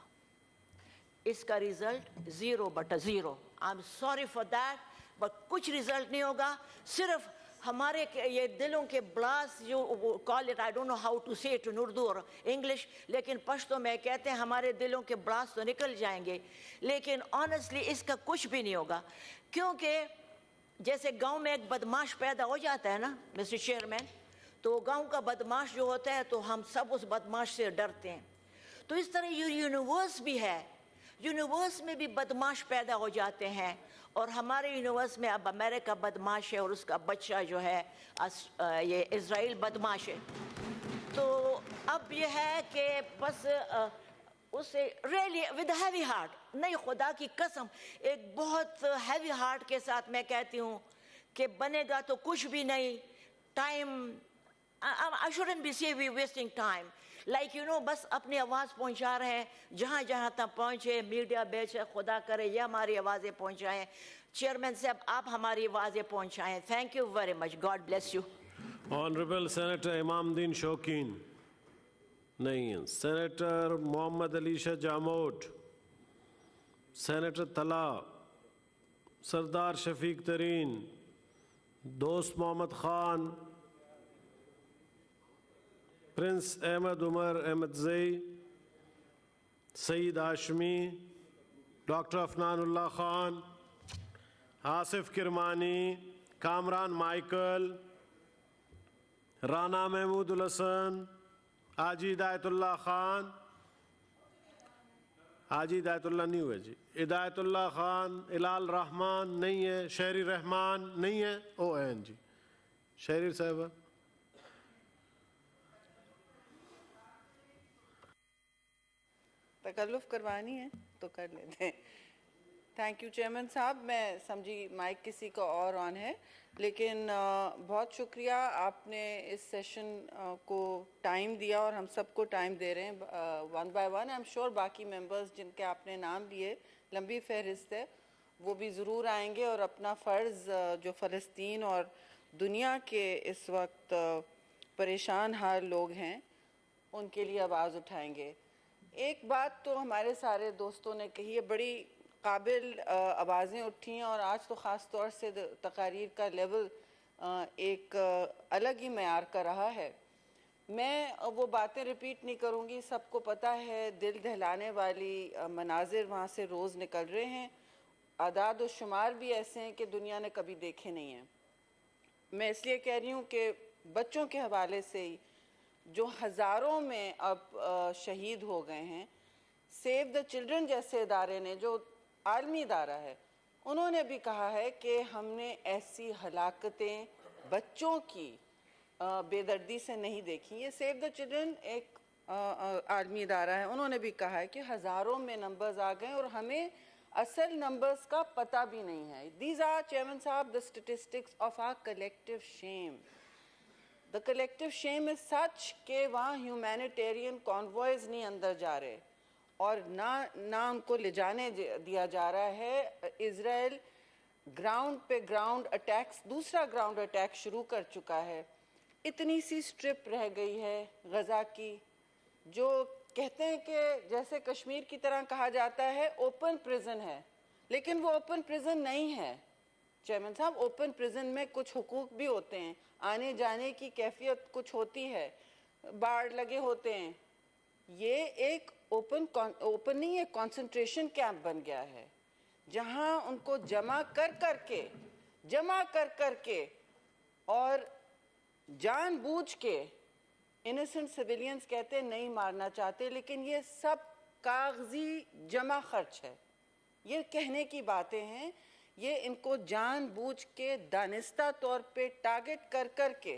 اس کا result 0/0. I am sorry for that, but کچھ ریزلٹ نہیں ہوگا. صرف ہمارے یہ دلوں کے بلاس جو call it, I don't know how to say it in Urdu اور انگلش, لیکن پشتو میں کہتے ہیں ہمارے دلوں کے بلاس تو نکل جائیں گے, لیکن آنیسٹلی اس کا کچھ بھی نہیں ہوگا. کیونکہ جیسے گاؤں میں ایک بدماش پیدا ہو جاتا ہے نا مسٹر چیئرمین, تو گاؤں کا بدماش جو ہوتا ہے تو ہم سب اس بدماش سے ڈرتے ہیں. تو اس طرح یونیورس بھی ہے, یونیورس میں بھی بدماش پیدا ہو جاتے ہیں, اور ہمارے یونیورس میں اب امریکہ بدماش ہے اور اس کا بچہ جو ہے یہ اسرائیل بدماش ہے. تو اب یہ ہے کہ بس اسے ریئلی ود ہیوی ہارٹ, نہیں خدا کی قسم ایک بہت ہیوی ہارٹ کے ساتھ میں کہتی ہوں کہ بنے گا تو کچھ بھی نہیں. Time I shouldn't be say we wasting time. Like بس اپنی آواز پہنچا رہے ہیں, جہاں جہاں تک پہنچے میڈیا بیچے, خدا کرے یہ ہماری آوازیں پہنچائیں. چیئرمین صاحب آپ ہماری آوازیں پہنچائیں. Thank you very much, God bless you. Honourable senator امام الدین شوکین نہیں ہیں. سینیٹر محمد علی شاہ جاموٹ, سینیٹر طلع, سردار شفیق ترین, دوست محمد خان, پرنس احمد عمر احمد زئی, سعید ہاشمی, ڈاکٹر افنان اللہ خان, آصف کرمانی, کامران مائیکل, رانا محمود الحسن, حاجی ہدایت اللہ خان, حاجی ہدایت اللہ نہیں ہوئے جی. ہدایت اللہ خان الال رحمان نہیں ہے. شہری رحمان نہیں ہے. O N G. شہری صاحبہ. تکلف کروانی ہے تو کر لیتے ہیں. تھینک یو چیئرمین صاحب. میں سمجھی مائک کسی کا اور آن ہے، لیکن بہت شکریہ آپ نے اس سیشن کو ٹائم دیا اور ہم سب کو ٹائم دے رہے ہیں one by one. I am sure باقی ممبرز جن کے آپ نے نام لیے، لمبی فہرست ہے، وہ بھی ضرور آئیں گے اور اپنا فرض جو فلسطین اور دنیا کے اس وقت پریشان حال لوگ ہیں ان کے لیے آواز اٹھائیں گے. ایک بات تو ہمارے سارے دوستوں نے کہی ہے، بڑی قابل آوازیں اٹھی ہیں، اور آج تو خاص طور سے تقاریر کا لیول ایک الگ ہی معیار کا رہا ہے. میں وہ باتیں ریپیٹ نہیں کروں گی، سب کو پتہ ہے دل دہلانے والی مناظر وہاں سے روز نکل رہے ہیں. اعداد و شمار بھی ایسے ہیں کہ دنیا نے کبھی دیکھے نہیں ہیں. میں اس لیے کہہ رہی ہوں کہ بچوں کے حوالے سے ہی جو ہزاروں میں اب شہید ہو گئے ہیں، سیو دا چلڈرن جیسے ادارے نے، جو عالمی ادارہ ہے، انہوں نے بھی کہا ہے کہ ہم نے ایسی ہلاکتیں بچوں کی بے دردی سے نہیں دیکھی. یہ سیو دا چلڈرن ایک عالمی ادارہ ہے، انہوں نے بھی کہا ہے کہ ہزاروں میں نمبرز آ گئے اور ہمیں اصل نمبرز کا پتہ بھی نہیں ہے. These are, Chairman صاحب, the statistics of our collective shame. The collective shame is such کہ وہاں humanitarian convoys نہیں اندر جا رہے اور نہ ان کو لے جانے دیا جا رہا ہے. اسرائیل گراؤنڈ پہ گراؤنڈ اٹیکس، دوسرا گراؤنڈ اٹیک شروع کر چکا ہے. اتنی سی سٹرپ رہ گئی ہے غزہ کی، جو کہتے ہیں کہ جیسے کشمیر کی طرح کہا جاتا ہے اوپن پریزن ہے، لیکن وہ اوپن پریزن نہیں ہے. چیئرمین صاحب، اوپن پریزن میں کچھ حقوق بھی ہوتے ہیں، آنے جانے کی کیفیت کچھ ہوتی ہے، بارڈ لگے ہوتے ہیں. یہ ایک اوپن نہیں ہے، کنسنٹریشن کیمپ بن گیا ہے، جہاں ان کو جمع کر کے اور جان بوجھ کے انیسنٹ سویلینز کہتے ہیں نہیں مارنا چاہتے، لیکن یہ سب کاغذی جمع خرچ ہے. یہ کہنے کی باتیں ہیں، یہ ان کو جان بوجھ کے دانستہ طور پہ ٹارگٹ کر کے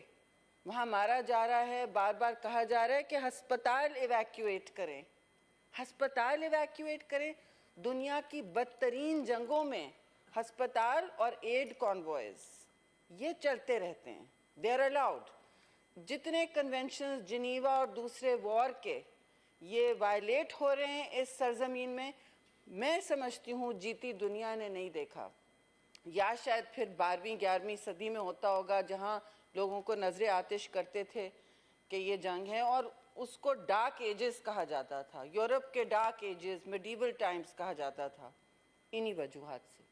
وہاں مارا جا رہا ہے. بار بار کہا جا رہا ہے کہ ہسپتال ایویکیویٹ کریں، ہسپتال ایویکیویٹ کریں. دنیا کی بدترین جنگوں میں ہسپتال اور ایڈ کانوائز یہ چلتے رہتے ہیں. They are allowed. جتنے کنونشنز جنیوا اور دوسرے وار کے یہ وائلیٹ ہو رہے ہیں اس سرزمین میں، میں سمجھتی ہوں جیتی دنیا نے نہیں دیکھا. یا شاید پھر 12ویں 11ویں صدی میں ہوتا ہوگا، جہاں لوگوں کو نظر آتش کرتے تھے کہ یہ جنگ ہے، اور اس کو ڈارک ایجز کہا جاتا تھا. یورپ کے ڈارک ایجز، میڈیول ٹائمز کہا جاتا تھا انہی وجوہات سے.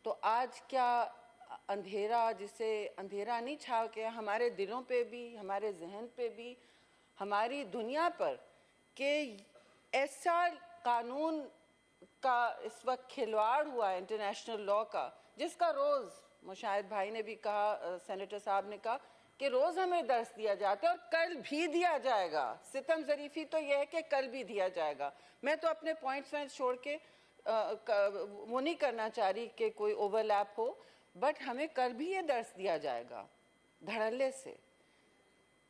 تو آج کیا اندھیرا، جسے اندھیرا نہیں چھا کے ہمارے دلوں پہ بھی، ہمارے ذہن پہ بھی، ہماری دنیا پر، کہ ایسا قانون کا اس وقت کھلواڑ ہوا ہے انٹرنیشنل لاء کا، جس کا روز مشاہد بھائی نے بھی کہا، سینیٹر صاحب نے کہا کہ روز ہمیں درس دیا جاتا ہے اور کل بھی دیا جائے گا. ستم ظریفی تو یہ ہے کہ کل بھی دیا جائے گا. میں تو اپنے پوائنٹس چھوڑ کے وہ نہیں کرنا چاہ رہی کہ کوئی اوور لیپ ہو، بٹ ہمیں کل بھی یہ درس دیا جائے گا دھڑلے سے.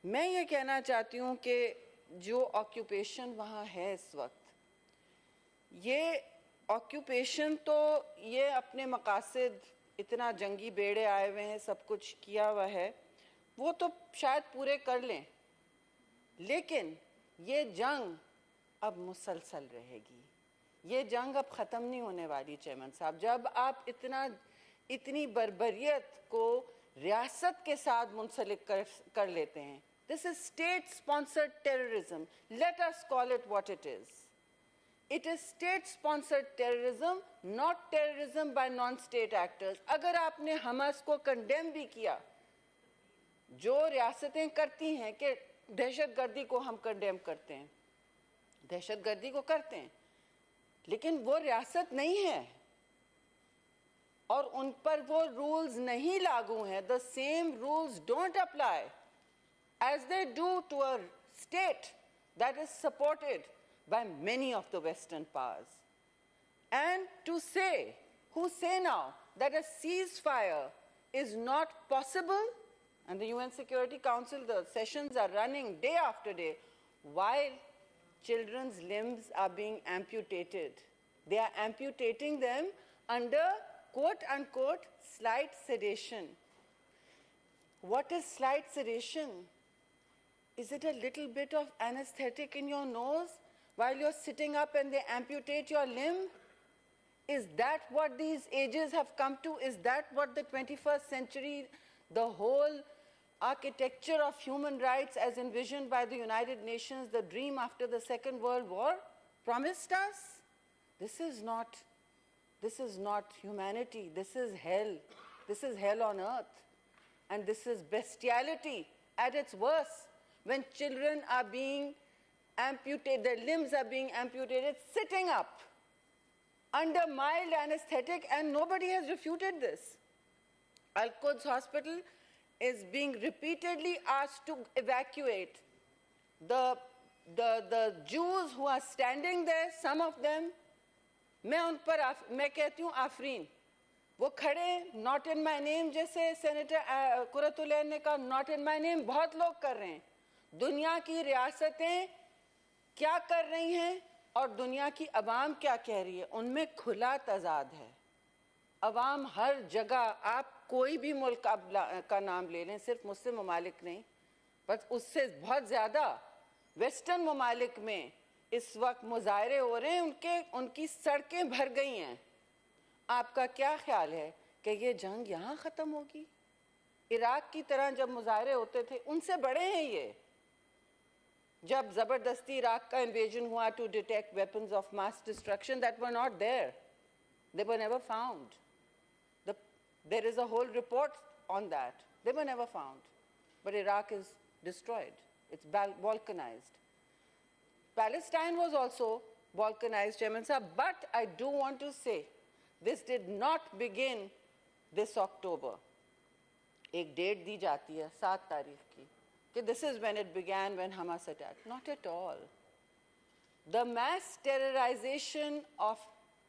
میں یہ کہنا چاہتی ہوں کہ جو آکیوپیشن وہاں ہے اس وقت، یہ آکیوپیشن تو یہ اپنے مقاصد، اتنا جنگی بیڑے آئے ہوئے ہیں، سب کچھ کیا ہوا ہے، وہ تو شاید پورے کر لیں، لیکن یہ جنگ اب مسلسل رہے گی. یہ جنگ اب ختم نہیں ہونے والی. چیئرمین صاحب، جب آپ اتنی بربریت کو ریاست کے ساتھ منسلک کر لیتے ہیں، this is state sponsored terrorism. Let us call it what it is. It is state sponsored terrorism, not terrorism by non-state actors. اگر آپ نے حماس کو کنڈیم بھی کیا، جو ریاستیں کرتی ہیں کہ دہشت گردی کو ہم کنڈیم کرتے ہیں، دہشت گردی کو کرتے ہیں، لیکن وہ ریاست نہیں ہے اور ان پر وہ رولز نہیں لاگو ہیں. The same rules don't apply as they do to a state that is supported by many of the Western powers. And who say now that a ceasefire is not possible, and the UN Security Council, the sessions are running day after day, while children's limbs are being amputated. They are amputating them under, quote unquote, slight sedation. What is slight sedation? Is it a little bit of anesthetic in your nose while you're sitting up and they amputate your limb? Is that what these ages have come to? Is that what the 21st century, the whole architecture of human rights as envisioned by the United Nations, the dream after the Second World War, promised us? This is not humanity. This is hell. This is hell on earth. And this is bestiality at its worst, when children are being amputated, their limbs are being amputated sitting up under mild anesthetic, and nobody has refuted this. Al-Quds Hospital is being repeatedly asked to evacuate. The Jews who are standing there, some of them, मैं कहती हूँ आफरीन, वो खड़े not in my name जैसे senator Qurratulain ने कहा, not in my name बहुत लोग कर रहे हैं. दुनिया की रियासतें क्या कर रही हैं और दुनिया की अवाम क्या कह रही है, उनमें खुला तजाद है. अवाम हर जगह, आप कोई भी मुल्क का नाम ले लें, सिर्फ मुस्लिम ममालिक नहीं, बस उससे बहुत ज़्यादा वेस्टर्न ममालिक में इस वक्त मुजाहरे हो रहे हैं, उनकी सड़कें भर गई हैं. आपका क्या ख्याल है कि ये जंग यहाँ ख़त्म होगी? इराक की तरह जब मुजाहरे होते थे, उनसे बड़े हैं ये. जब ज़बरदस्ती इराक का इन्वेजन हुआ to detect weapons of mass destruction that were not there, they were never found. There is a whole report on that. They were never found. But Iraq is destroyed. It's balkanized. Palestine was also balkanized, Chairman Sahab, but I do want to say, this did not begin this October. एक date दी जाती है 7 तारीख की कि this is when it began, when Hamas attacked. Not at all. The mass terrorization of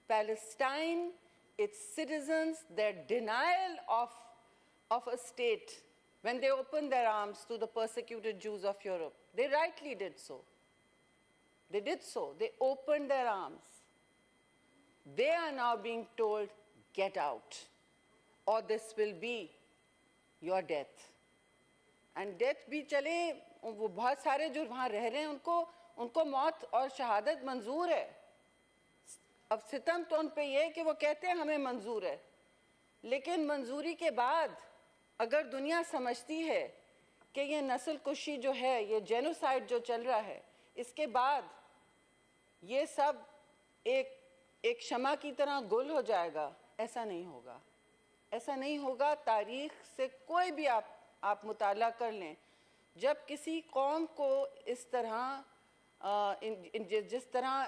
Palestine, its citizens, their denial of a state, when they opened their arms to the persecuted Jews of Europe, they rightly did so. They did so. They opened their arms. They are now being told, get out, or this will be your death. And death भी चले, वो बहुत सारे जो वहाँ रह रहे हैं, उनको मौत और शहादत मंजूर है. अब सितम तो उन पे ये है कि वो कहते हैं हमें मंजूर है, लेकिन मंजूरी के बाद अगर दुनिया समझती है कि ये नस्ल कुशी जो है, ये जेनोसाइड जो चल रहा है, इसके बाद ये सब एक शमा की तरह गुल हो जाएगा, ऐसा नहीं होगा. ऐसा नहीं होगा. तारीख से कोई भी आप मुताला कर लें, जब किसी कौम को इस तरह जिस तरह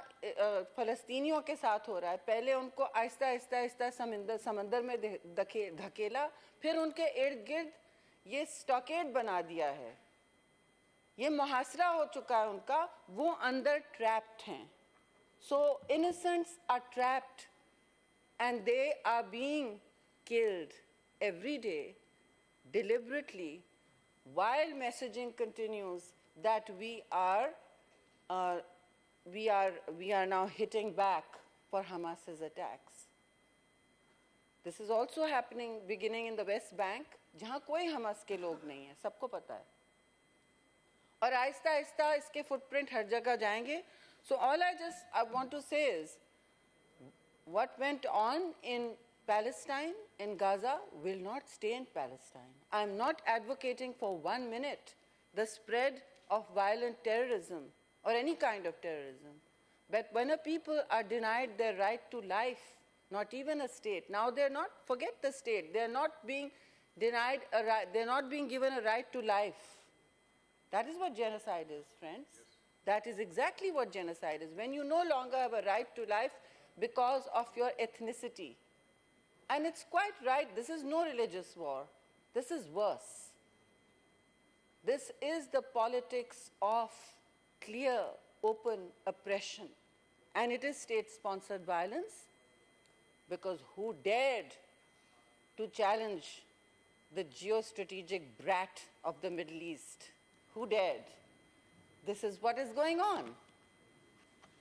फ़लस्तीनियों के साथ हो रहा है, पहले उनको आहिस्ता आहिस्ता आहिस्ता समंदर में धकेला, फिर उनके इर्द गिर्द ये स्टॉकेड बना दिया है, ये मुहासरा हो चुका है उनका, वो अंदर ट्रैप्ड हैं. So innocents are trapped and they are being killed every day, deliberately, while messaging continues that we are now hitting back for Hamas's attacks. This is also happening, beginning in the West Bank, जहाँ कोई Hamas के लोग नहीं हैं, सबको पता है. और आहिस्ता आहिस्ता इसके footprint हर जगह जाएंगे. So all I want to say is, what went on in Palestine, in Gaza, will not stay in Palestine. I'm not advocating for 1 minute the spread of violent terrorism or any kind of terrorism. But when a people are denied their right to life, not even a state, now they're not, forget the state, they're not being denied a right, they're not being given a right to life. That is what genocide is, friends. Yes. That is exactly what genocide is. When you no longer have a right to life because of your ethnicity. And it's quite right, this is no religious war. This is worse. This is the politics of clear open oppression. And it is state-sponsored violence, because who dared to challenge the geostrategic brat of the Middle East? Who dared? This is what is going on.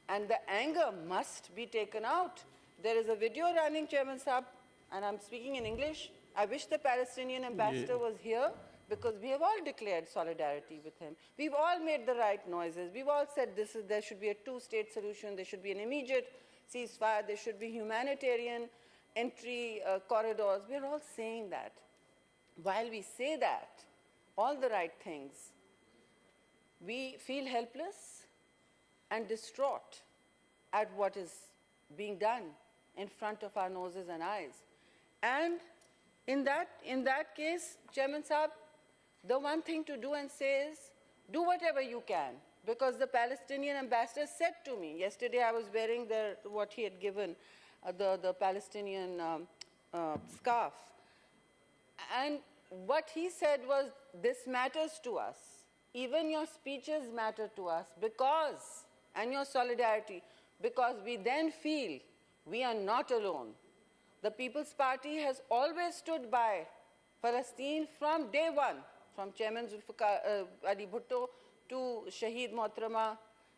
And the anger must be taken out. There is a video running, Chairman Saab, and I'm speaking in English. I wish the Palestinian ambassador was here, because we have all declared solidarity with him. We've all made the right noises. We've all said there should be a two-state solution, there should be an immediate ceasefire, there should be humanitarian entry corridors. We're all saying that. While we say that, all the right things, we feel helpless and distraught at what is being done in front of our noses and eyes. And in that case, Chairman Saab, the one thing to do and say is, do whatever you can. Because the Palestinian ambassador said to me, yesterday I was wearing what he had given, the Palestinian scarf. And what he said was, this matters to us. Even your speeches matter to us because, and your solidarity, because we then feel we are not alone. The People's Party has always stood by Palestine from day one, from Chairman Zulfikar Ali Bhutto to Shaheed Mohtarama,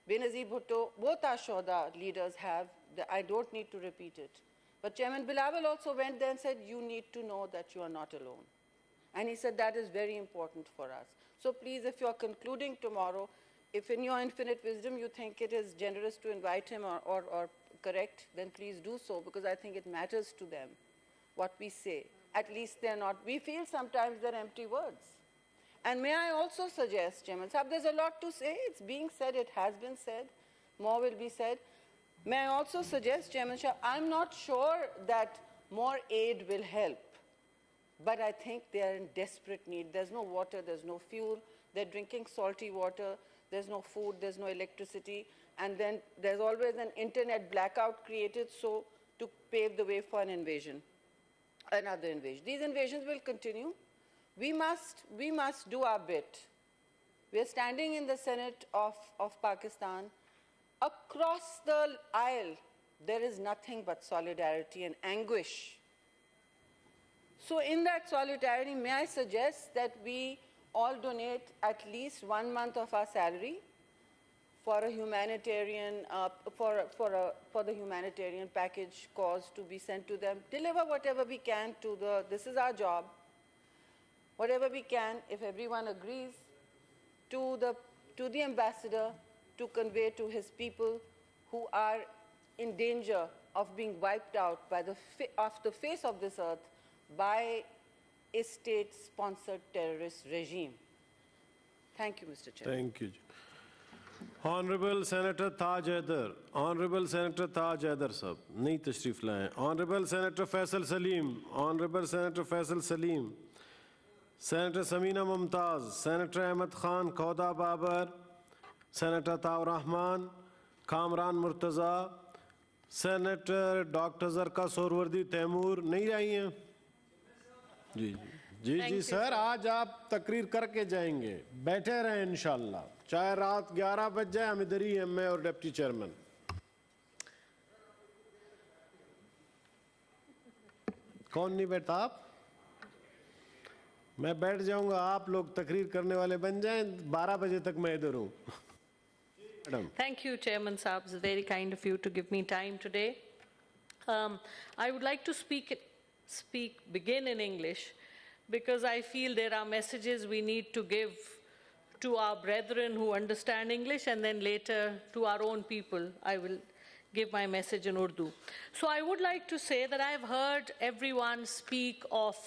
Benazir Bhutto. Both our Shohada leaders have. I don't need to repeat it. But Chairman Bilawal also went there and said, you need to know that you are not alone. And he said that is very important for us. So please, if you are concluding tomorrow, if in your infinite wisdom you think it is generous to invite him or correct, then please do so, because I think it matters to them what we say. At least they're not, we feel sometimes they're empty words. And may I also suggest, Chairman Saab, there's a lot to say. It's being said, it has been said, more will be said. May I also suggest, Chairman Shah, I'm not sure that more aid will help, but I think they are in desperate need. There's no water, there's no fuel, they're drinking salty water, there's no food, there's no electricity, and then there's always an internet blackout created so to pave the way for an invasion, another invasion. These invasions will continue. We must do our bit. We are standing in the Senate of Pakistan. Across the aisle, there is nothing but solidarity and anguish. So in that solidarity, may I suggest that we all donate at least 1 month of our salary for a humanitarian, for the humanitarian package cause to be sent to them. Deliver whatever we can to this is our job. Whatever we can, if everyone agrees, to the ambassador to convey to his people who are in danger of being wiped out by off the face of this earth by a state-sponsored terrorist regime. Thank you, Mr. Chair. Thank you. Honorable Senator Taj Haider. Honorable Senator Taj Haider sahab, nahi tashrif laye. Honorable Senator Faisal Salim. Honorable Senator Faisal Salim. Senator Samina Mumtaz. Senator Ahmed Khan Khoda Babar. Senator Taur Rahman. Kamran Murtaza. Senator Dr. Zarka Sorwardi Taimur. Nahi rahi hain? Ji ji ji sir, आज आप तकरीर करके जाएंगे, बैठे रहें इंशाल्लाह, चाहे रात 11 बज जाए, हम इधर ही हैं, मैं और डिप्टी चेयरमैन। कौन नहीं बैठता? आप? मैं बैठ जाऊंगा, आप लोग तकरीर करने वाले बन जाएं, 12 बजे तक मैं इधर हूं। Thank you, Chairman Saab. It's very kind of you to give me time today. I would like to begin in English, because I feel there are messages we need to give to our brethren who understand English, and then later to our own people. I will give my message in Urdu. So I would like to say that I've heard everyone speak of,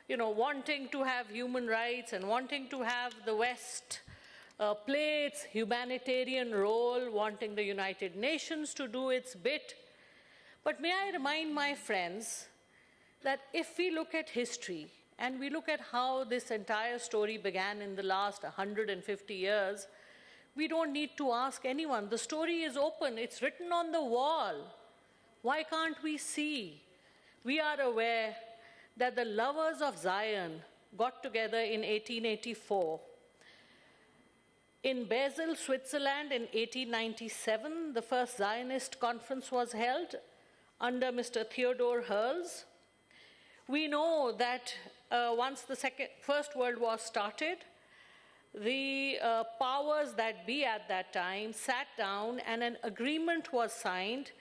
wanting to have human rights and wanting to have the West play its humanitarian role, wanting the United Nations to do its bit. But may I remind my friends that if we look at history and we look at how this entire story began in the last 150 years, we don't need to ask anyone. The story is open. It's written on the wall. Why can't we see? We are aware that the lovers of Zion got together in 1884 In Basel, Switzerland in 1897, the first Zionist conference was held under Mr. Theodor Herzl. We know that once the First World War started, the powers that be at that time sat down and an agreement was signed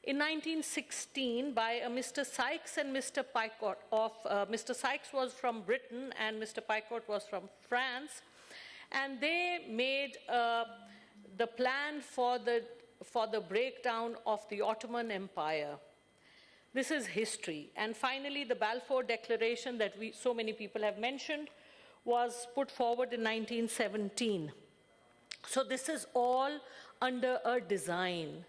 in 1916 by Mr. Sykes and Mr. Picot. Mr. Sykes was from Britain and Mr. Picot was from France, and they made the plan for the breakdown of the Ottoman Empire. This is history. And finally, the Balfour Declaration that so many people have mentioned was put forward in 1917. So this is all under a design.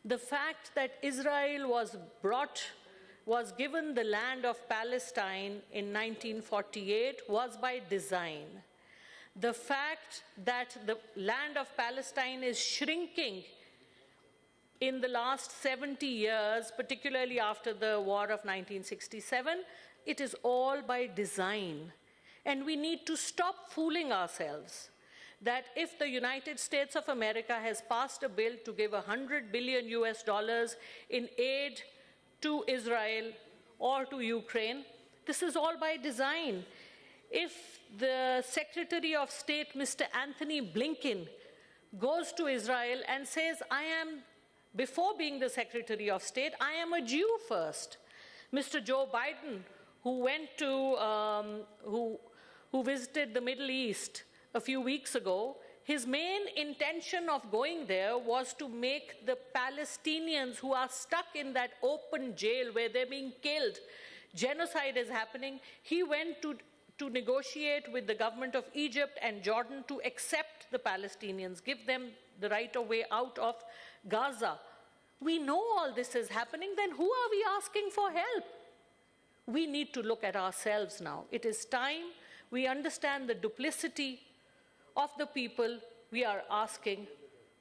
The fact that Israel was given the land of Palestine in 1948 was by design. The fact that the land of Palestine is shrinking in the last 70 years, particularly after the war of 1967, it is all by design. And we need to stop fooling ourselves that if the United States of America has passed a bill to give $100 billion in aid to Israel or to Ukraine, this is all by design. If the Secretary of State, Mr. Anthony Blinken, goes to Israel and says, before being the Secretary of State, I am a Jew first. Mr. Joe Biden, who went to, who visited the Middle East a few weeks ago, his main intention of going there was to make the Palestinians who are stuck in that open jail where they're being killed, genocide is happening. He went to negotiate with the government of Egypt and Jordan to accept the Palestinians, give them the right of way out of Gaza. We know all this is happening, then who are we asking for help? We need to look at ourselves now. It is time we understand the duplicity of the people we are asking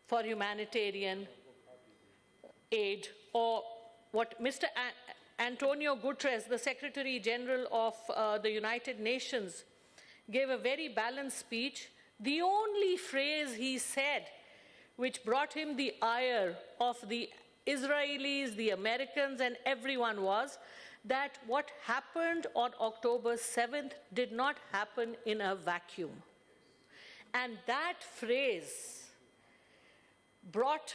for humanitarian aid, or what Mr. Antonio Guterres, the Secretary General of the United Nations, gave a very balanced speech. The only phrase he said which brought him the ire of the Israelis, the Americans, and everyone was that what happened on October 7th did not happen in a vacuum. And that phrase brought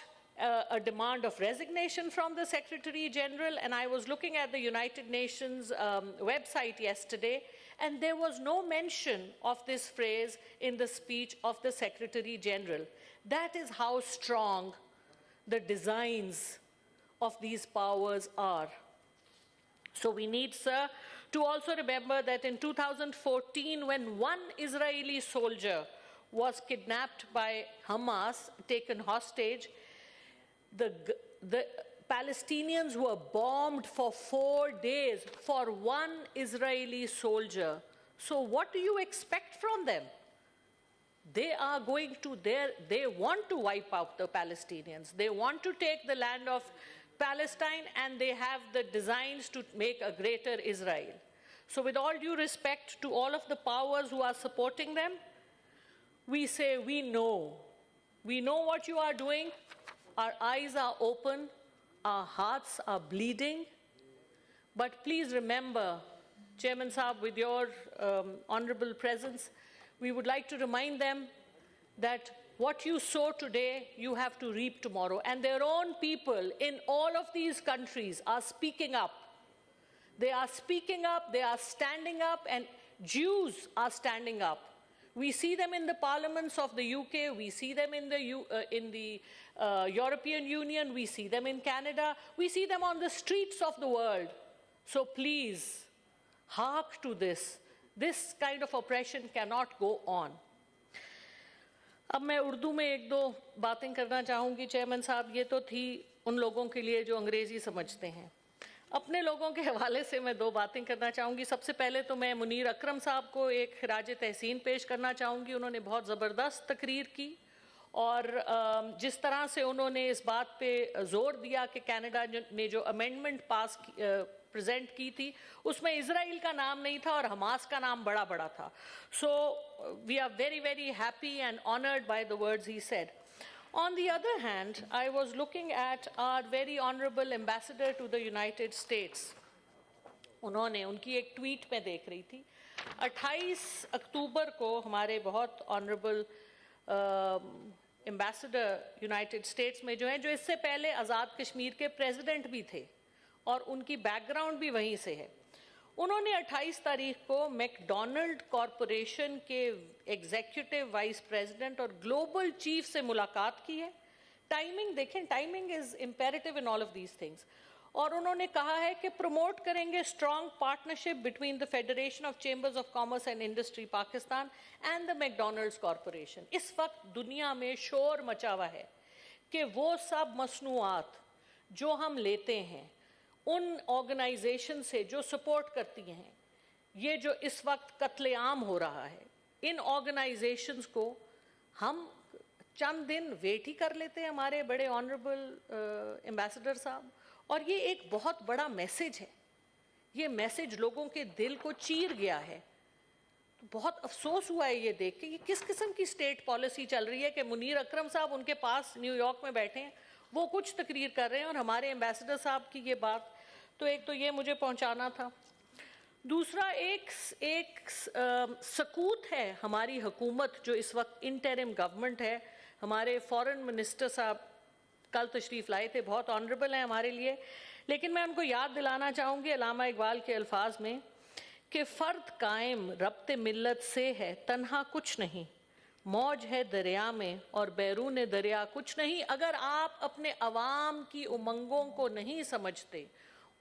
a demand of resignation from the Secretary General, and I was looking at the United Nations website yesterday, and there was no mention of this phrase in the speech of the Secretary General. That is how strong the designs of these powers are. So we need, sir, to also remember that in 2014, when one Israeli soldier was kidnapped by Hamas, taken hostage, the Palestinians were bombed for 4 days for one Israeli soldier. So what do you expect from them? They are going to they want to wipe out the Palestinians. They want to take the land of Palestine, and they have the designs to make a greater Israel. So with all due respect to all of the powers who are supporting them, we say we know what you are doing. Our eyes are open, our hearts are bleeding. But please remember, Chairman Saab, with your honorable presence, we would like to remind them that what you sow today, you have to reap tomorrow. And their own people in all of these countries are speaking up. They are speaking up, they are standing up, and Jews are standing up. We see them in the parliaments of the UK, we see them in the European Union, we see them in Canada, we see them on the streets of the world. So please, hark to this. This kind of oppression cannot go on. अब मैं उर्दू में एक दो बातें करना चाहूँगी chairman साहब, ये तो थी उन लोगों के लिए जो अंग्रेज़ी समझते हैं। अपने लोगों के हवाले से मैं दो बातें करना चाहूँगी। सबसे पहले तो मैं मुनीर अकरम साहब को एक खिराज तहसीन पेश करना चाहूँगी। उन्होंने बहुत ज़बरदस्त तकरीर की اور جس طرح سے انہوں نے اس بات پہ زور دیا کہ کینیڈا نے جو امینڈمنٹ پاس پریزنٹ کی تھی اس میں اسرائیل کا نام نہیں تھا اور حماس کا نام بڑا بڑا تھا. So we are very very happy and honoured by the words he said. On the other hand, I was looking at our very honorable ambassador to the United States. انہوں نے ان کی ایک ٹویٹ میں دیکھ رہی تھی 28 اکتوبر کو ہمارے بہت آنریبل ایمبیسڈر یونائٹڈ اسٹیٹس میں جو ہیں جو اس سے پہلے آزاد کشمیر کے پریزیڈنٹ بھی تھے اور ان کی بیک گراؤنڈ بھی وہیں سے ہے. انہوں نے 28 تاریخ کو میک ڈونلڈ کارپوریشن کے ایگزیکٹو وائس پریزیڈنٹ اور گلوبل چیف سے ملاقات کی ہے. ٹائمنگ دیکھیں, timing is imperative in all of these things. اور انہوں نے کہا ہے کہ پروموٹ کریں گے strong partnership between the federation of chambers of commerce and industry Pakistan and the McDonald's corporation. اس وقت دنیا میں شور مچا ہوا ہے کہ وہ سب مصنوعات جو ہم لیتے ہیں ان آرگنائزیشن سے جو سپورٹ کرتی ہیں, یہ جو اس وقت قتل عام ہو رہا ہے, ان آرگنائزیشنز کو ہم چند دن ویٹ ہی کر لیتے ہیں ہمارے بڑے آنریبل ایمبیسڈر صاحب. اور یہ ایک بہت بڑا میسج ہے, یہ میسج لوگوں کے دل کو چیر گیا ہے. بہت افسوس ہوا ہے یہ دیکھ کے یہ کس قسم کی اسٹیٹ پالیسی چل رہی ہے کہ منیر اکرم صاحب ان کے پاس نیو یارک میں بیٹھے ہیں, وہ کچھ تقریر کر رہے ہیں اور ہمارے ایمبیسڈر صاحب کی یہ بات. تو ایک تو یہ مجھے پہنچانا تھا. دوسرا ایک سکوت ہے ہماری حکومت جو اس وقت انٹرم گورنمنٹ ہے. ہمارے فورن منسٹر صاحب کل تشریف لائے تھے, بہت آنریبل ہیں ہمارے لیے, لیکن میں ان کو یاد دلانا چاہوں گی علامہ اقبال کے الفاظ میں کہ فرد قائم ربط ملت سے ہے تنہا کچھ نہیں, موج ہے دریا میں اور بیرون دریا کچھ نہیں. اگر آپ اپنے عوام کی امنگوں کو نہیں سمجھتے,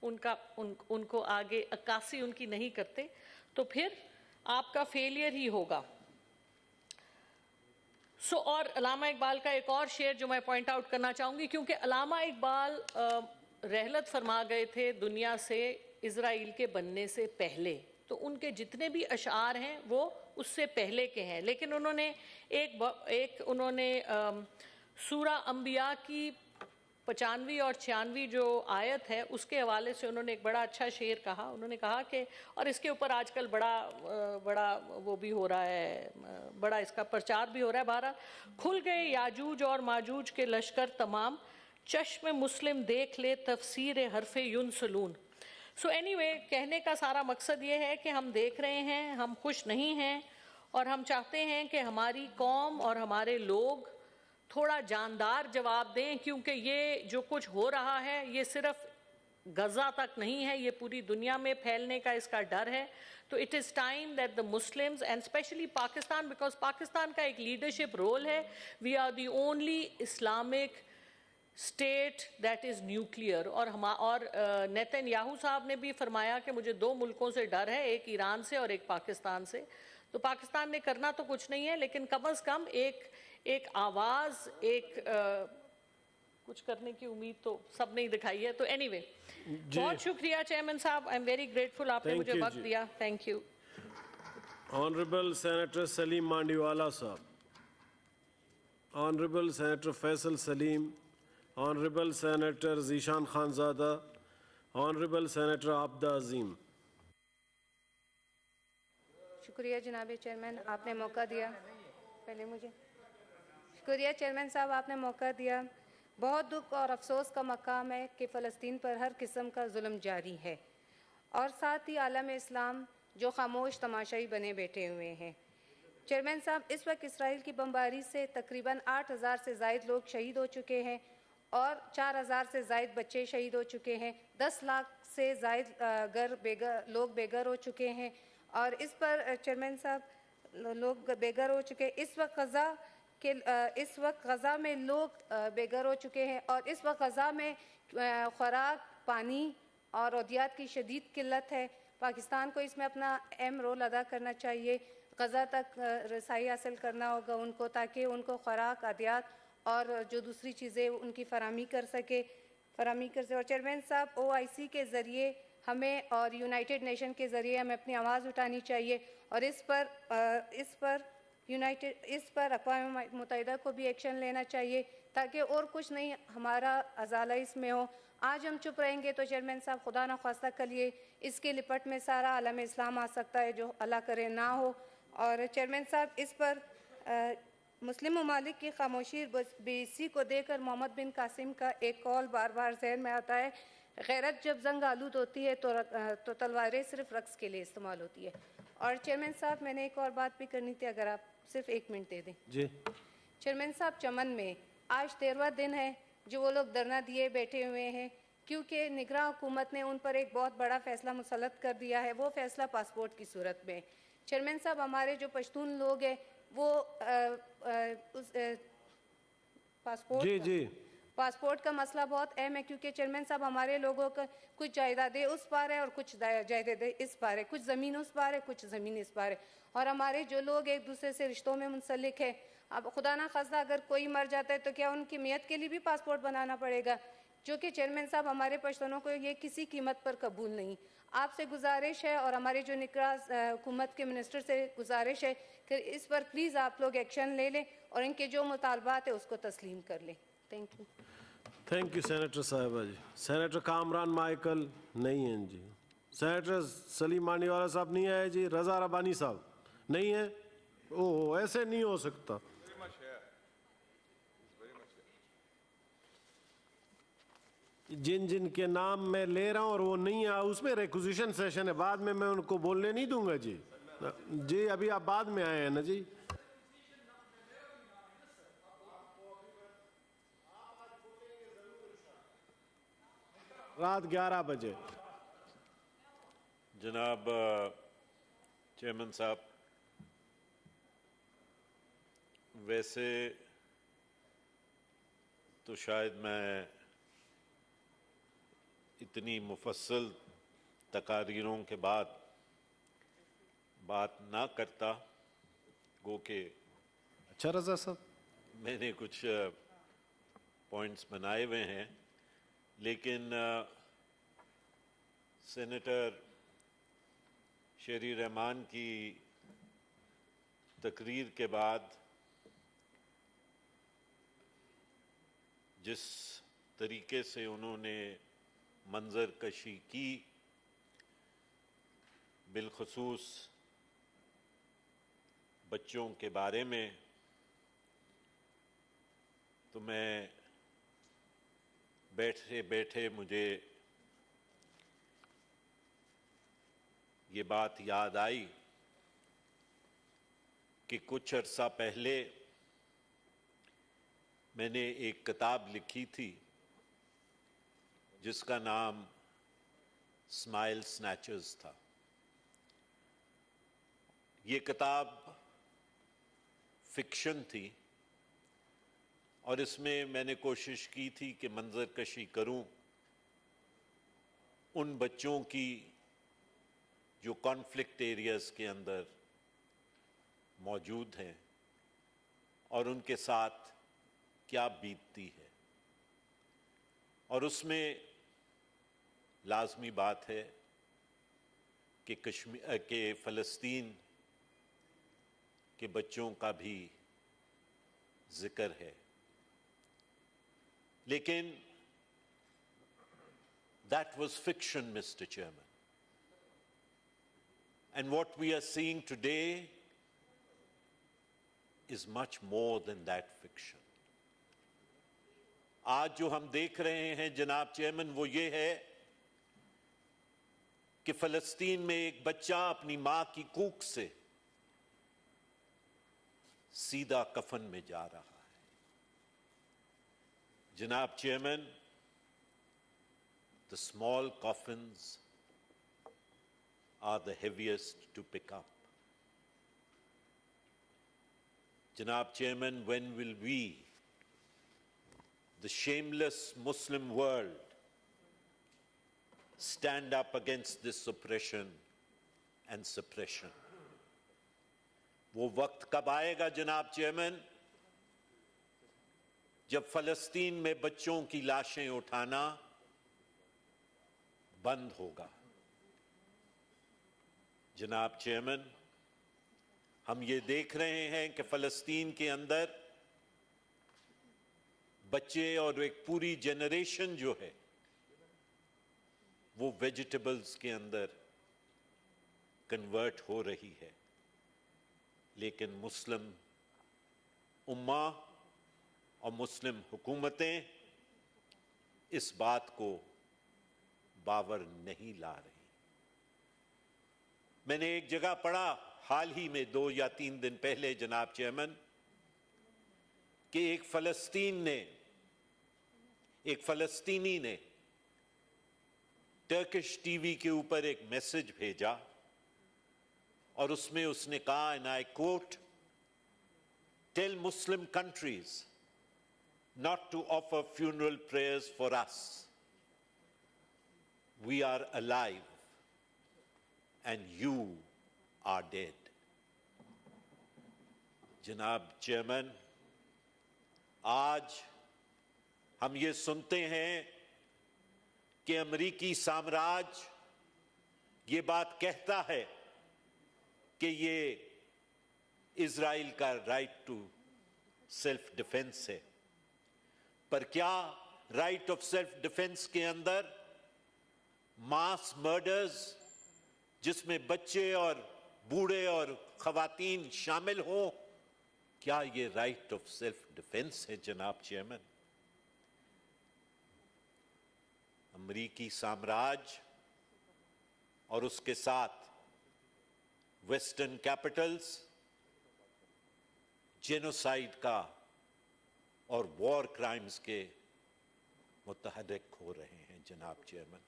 ان کو آگے عکاسی ان کی نہیں کرتے, تو پھر آپ کا فیلئر ہی ہوگا. اور علامہ اقبال کا ایک اور شعر جو میں پوائنٹ آؤٹ کرنا چاہوں گی, کیونکہ علامہ اقبال رحلت فرما گئے تھے دنیا سے اسرائیل کے بننے سے پہلے, تو ان کے جتنے بھی اشعار ہیں وہ اس سے پہلے کے ہیں. لیکن انہوں نے سورہ انبیاء کی 95 اور 96 جو آیت ہے اس کے حوالے سے انہوں نے ایک بڑا اچھا شعر کہا. انہوں نے کہا کہ, اور اس کے اوپر آج کل بڑا وہ بھی ہو رہا ہے, بڑا اس کا پرچار بھی ہو رہا ہے. بہرحال, کھل گئے یاجوج اور ماجوج کے لشکر تمام, چشم مسلم دیکھ لے تفسیر حرف ینسلون. سو اینی وے, کہنے کا سارا مقصد یہ ہے کہ ہم دیکھ رہے ہیں, ہم خوش نہیں ہیں, اور ہم چاہتے ہیں کہ ہماری قوم اور ہمارے لوگ تھوڑا جاندار جواب دیں, کیونکہ یہ جو کچھ ہو رہا ہے یہ صرف غزہ تک نہیں ہے, یہ پوری دنیا میں پھیلنے کا اس کا ڈر ہے. تو it is time that the Muslims and specially Pakistan, because Pakistan کا ایک لیڈرشپ رول ہے, we are the only Islamic state that is nuclear. اور نیتن یاہو صاحب نے بھی فرمایا کہ مجھے 2 ملکوں سے ڈر ہے, ایک ایران سے اور ایک پاکستان سے. تو پاکستان نے کرنا تو کچھ نہیں ہے, لیکن کم از کم ایک آواز, کچھ کرنے کی امید تو سب نے ہی دکھائی ہے. تو اینی وے, بہت شکریہ چیئرمین صاحب, آئی ایم ویری گریٹفل, آپ نے مجھے وقت دیا. Thank you. Honourable senator Saleem Mandviwalla صاحب, honourable senator Faisal Saleem, honourable senator Zeeshan Khanzada, honourable senator Abida Azeem. شکریہ جناب چیئرمین, آپ نے موقع دیا. پہلے مجھے شکریہ چیئرمین صاحب, آپ نے موقع دیا. بہت دکھ اور افسوس کا مقام ہے کہ فلسطین پر ہر قسم کا ظلم جاری ہے, اور ساتھ ہی عالم اسلام جو خاموش تماشائی بنے بیٹھے ہوئے ہیں. چیئرمین صاحب, اس وقت اسرائیل کی بمباری سے تقریباً 8000 سے زائد لوگ شہید ہو چکے ہیں اور 4000 سے زائد بچے شہید ہو چکے ہیں, 10 لاکھ سے زائد لوگ بے گھر ہو چکے ہیں. اور اس پر چیئرمین صاحب لوگ بے گھر ہو چکے. اس وقت غزہ میں لوگ بے گھر ہو چکے ہیں, اور اس وقت غزہ میں خوراک, پانی اور ادویات کی شدید قلت ہے. پاکستان کو اس میں اپنا اہم رول ادا کرنا چاہیے. غزہ تک رسائی حاصل کرنا ہوگا ان کو, تاکہ ان کو خوراک, ادویات اور جو دوسری چیزیں ان کی فراہمی کر سکے. اور چیئرمین صاحب, OIC کے ذریعے ہمیں اور یونائٹڈ نیشن کے ذریعے ہمیں اپنی آواز اٹھانی چاہیے, اور اس پر इस पर अक़वाम मुत्तहिदा को भी एक्शन लेना चाहिए ताकि और कुछ नहीं हमारा अजाला इसमें हो। आज हम चुप रहेंगे तो चेयरमैन साहब खुदा न ख्वास्ता करिए इसके लिपट में सारा आलम इस्लाम आ सकता है, जो अल्लाह करे ना हो। और चेयरमैन साहब इस पर मुस्लिम ममालिक की खामोशी बेसी को देकर मोहम्मद बिन कासिम का एक कौल बार बार जहन में आता है, गैरत जब जंग आलूद होती है तो तलवारें सिर्फ रक्स के लिए इस्तेमाल होती है। और चेयरमैन साहब मैंने एक और बात भी करनी थी, अगर आप सिर्फ 1 मिनट दे दें। जी चेयरमैन साहब, चमन में आज 13वां दिन है जो वो लोग धरना दिए बैठे हुए हैं, क्योंकि निगरां हुकूमत ने उन पर एक बहुत बड़ा फैसला मुसल्लत कर दिया है। वो फैसला पासपोर्ट की सूरत में। चेयरमैन साहब, हमारे जो पश्तून लोग हैं वो पासपोर्ट का मसला बहुत अहम है, क्योंकि चेयरमैन साहब हमारे लोगों का कुछ जायदादें उस पार है और कुछ जायदादें इस पार है, कुछ ज़मीन उस पार है, कुछ ज़मीन इस पार है। और हमारे जो लोग एक दूसरे से रिश्तों में मुंसलिक है, अब खुदा ना खास्ता अगर कोई मर जाता है तो क्या उनकी मियत के लिए भी पासपोर्ट बनाना पड़ेगा, जो कि चेयरमैन साहब हमारे पश्तूनों को ये किसी कीमत पर कबूल नहीं। आपसे गुजारिश है और हमारे जो निगरां हुकूमत के मिनिस्टर से गुजारिश है कि इस पर प्लीज़ आप लोग एक्शन ले लें और इनके जो मुतालबात है उसको तस्लीम कर लें। थैंक यू सेनेटर साहिबा जी। सेनेटर कामरान माइकल नहीं हैं जी। सेनेटर सलीम मानीवाला साहब नहीं आए जी। रजा रबानी साहब नहीं है। ओह, ऐसे नहीं हो सकता। जिन जिन के नाम मैं ले रहा हूं और वो नहीं है, उसमें रिक्विजिशन सेशन है, बाद में मैं उनको बोलने नहीं दूंगा जी। जी अभी आप बाद में आए हैं ना जी। रात 11 बजे। जनाब चेयरमैन साहब, वैसे तो शायद मैं इतनी मुफस्सल तकारीरों के बाद बात ना करता, गो के अच्छा रजा साहब, मैंने कुछ पॉइंट्स बनाए हुए हैं, लेकिन सेनेटर शेरी रहमान की तकरीर के बाद जिस तरीके से उन्होंने मंजर कशी की, बिलखसूस बच्चों के बारे में, तो मैं बैठे बैठे मुझे ये बात याद आई कि कुछ अरसा पहले मैंने एक किताब लिखी थी जिसका नाम स्माइल स्नैचर्स था। ये किताब फिक्शन थी और इसमें मैंने कोशिश की थी कि मंजर कशी करूं उन बच्चों की जो कॉन्फ्लिक्ट एरियाज के अंदर मौजूद हैं और उनके साथ क्या बीतती है। और उसमें लाजमी बात है कि कश्मीर के फ़लस्तीन के बच्चों का भी जिक्र है, लेकिन that was fiction, Mr. Chairman. And what we are seeing today is much more than that fiction. आज जो हम देख रहे हैं जनाब चेयरमैन, वो ये है कि फ़लस्तीन में एक बच्चा अपनी मां की कूख से सीधा कफन में जा रहा है। जनाब chairman, the small coffins are the heaviest to pick up. Janab Chairman, when will we, the shameless Muslim world, stand up against this oppression and suppression? वो वक्त कब आएगा जनाब चेयरमैन जब फ़लस्तीन में बच्चों की लाशें उठाना बंद होगा? जनाब चेयरमैन, ہم یہ دیکھ رہے ہیں کہ فلسطین کے اندر بچے اور ایک پوری جنریشن جو ہے وہ ویجیٹیبلز کے اندر کنورٹ ہو رہی ہے، لیکن مسلم امہ اور مسلم حکومتیں اس بات کو باور نہیں لا رہی۔ میں نے ایک جگہ پڑھا حال ہی میں 2 یا 3 دن پہلے جناب چیئرمین کہ ایک فلسطینی نے ٹرکش ٹی وی کے اوپر ایک میسج بھیجا اور اس میں اس نے کہا and I quote, "Tell Muslim countries not to offer funeral prayers for us. We are alive and you are dead." جناب چیئرمین، آج ہم یہ سنتے ہیں کہ امریکی سامراج یہ بات کہتا ہے کہ یہ اسرائیل کا رائٹ ٹو سیلف ڈیفense ہے، پر کیا رائٹ آف سیلف ڈیفense کے اندر ماس مرڈرز جس میں بچے اور بوڑھے اور خواتین شامل ہوں، کیا یہ رائٹ آف سیلف ڈیفense ہے جناب چیئرمین؟ امریکی سامراج اور اس کے ساتھ ویسٹرن کیپٹلز جینوسائیڈ کا اور وار کرائمز کے متحرک ہو رہے ہیں جناب چیئرمین۔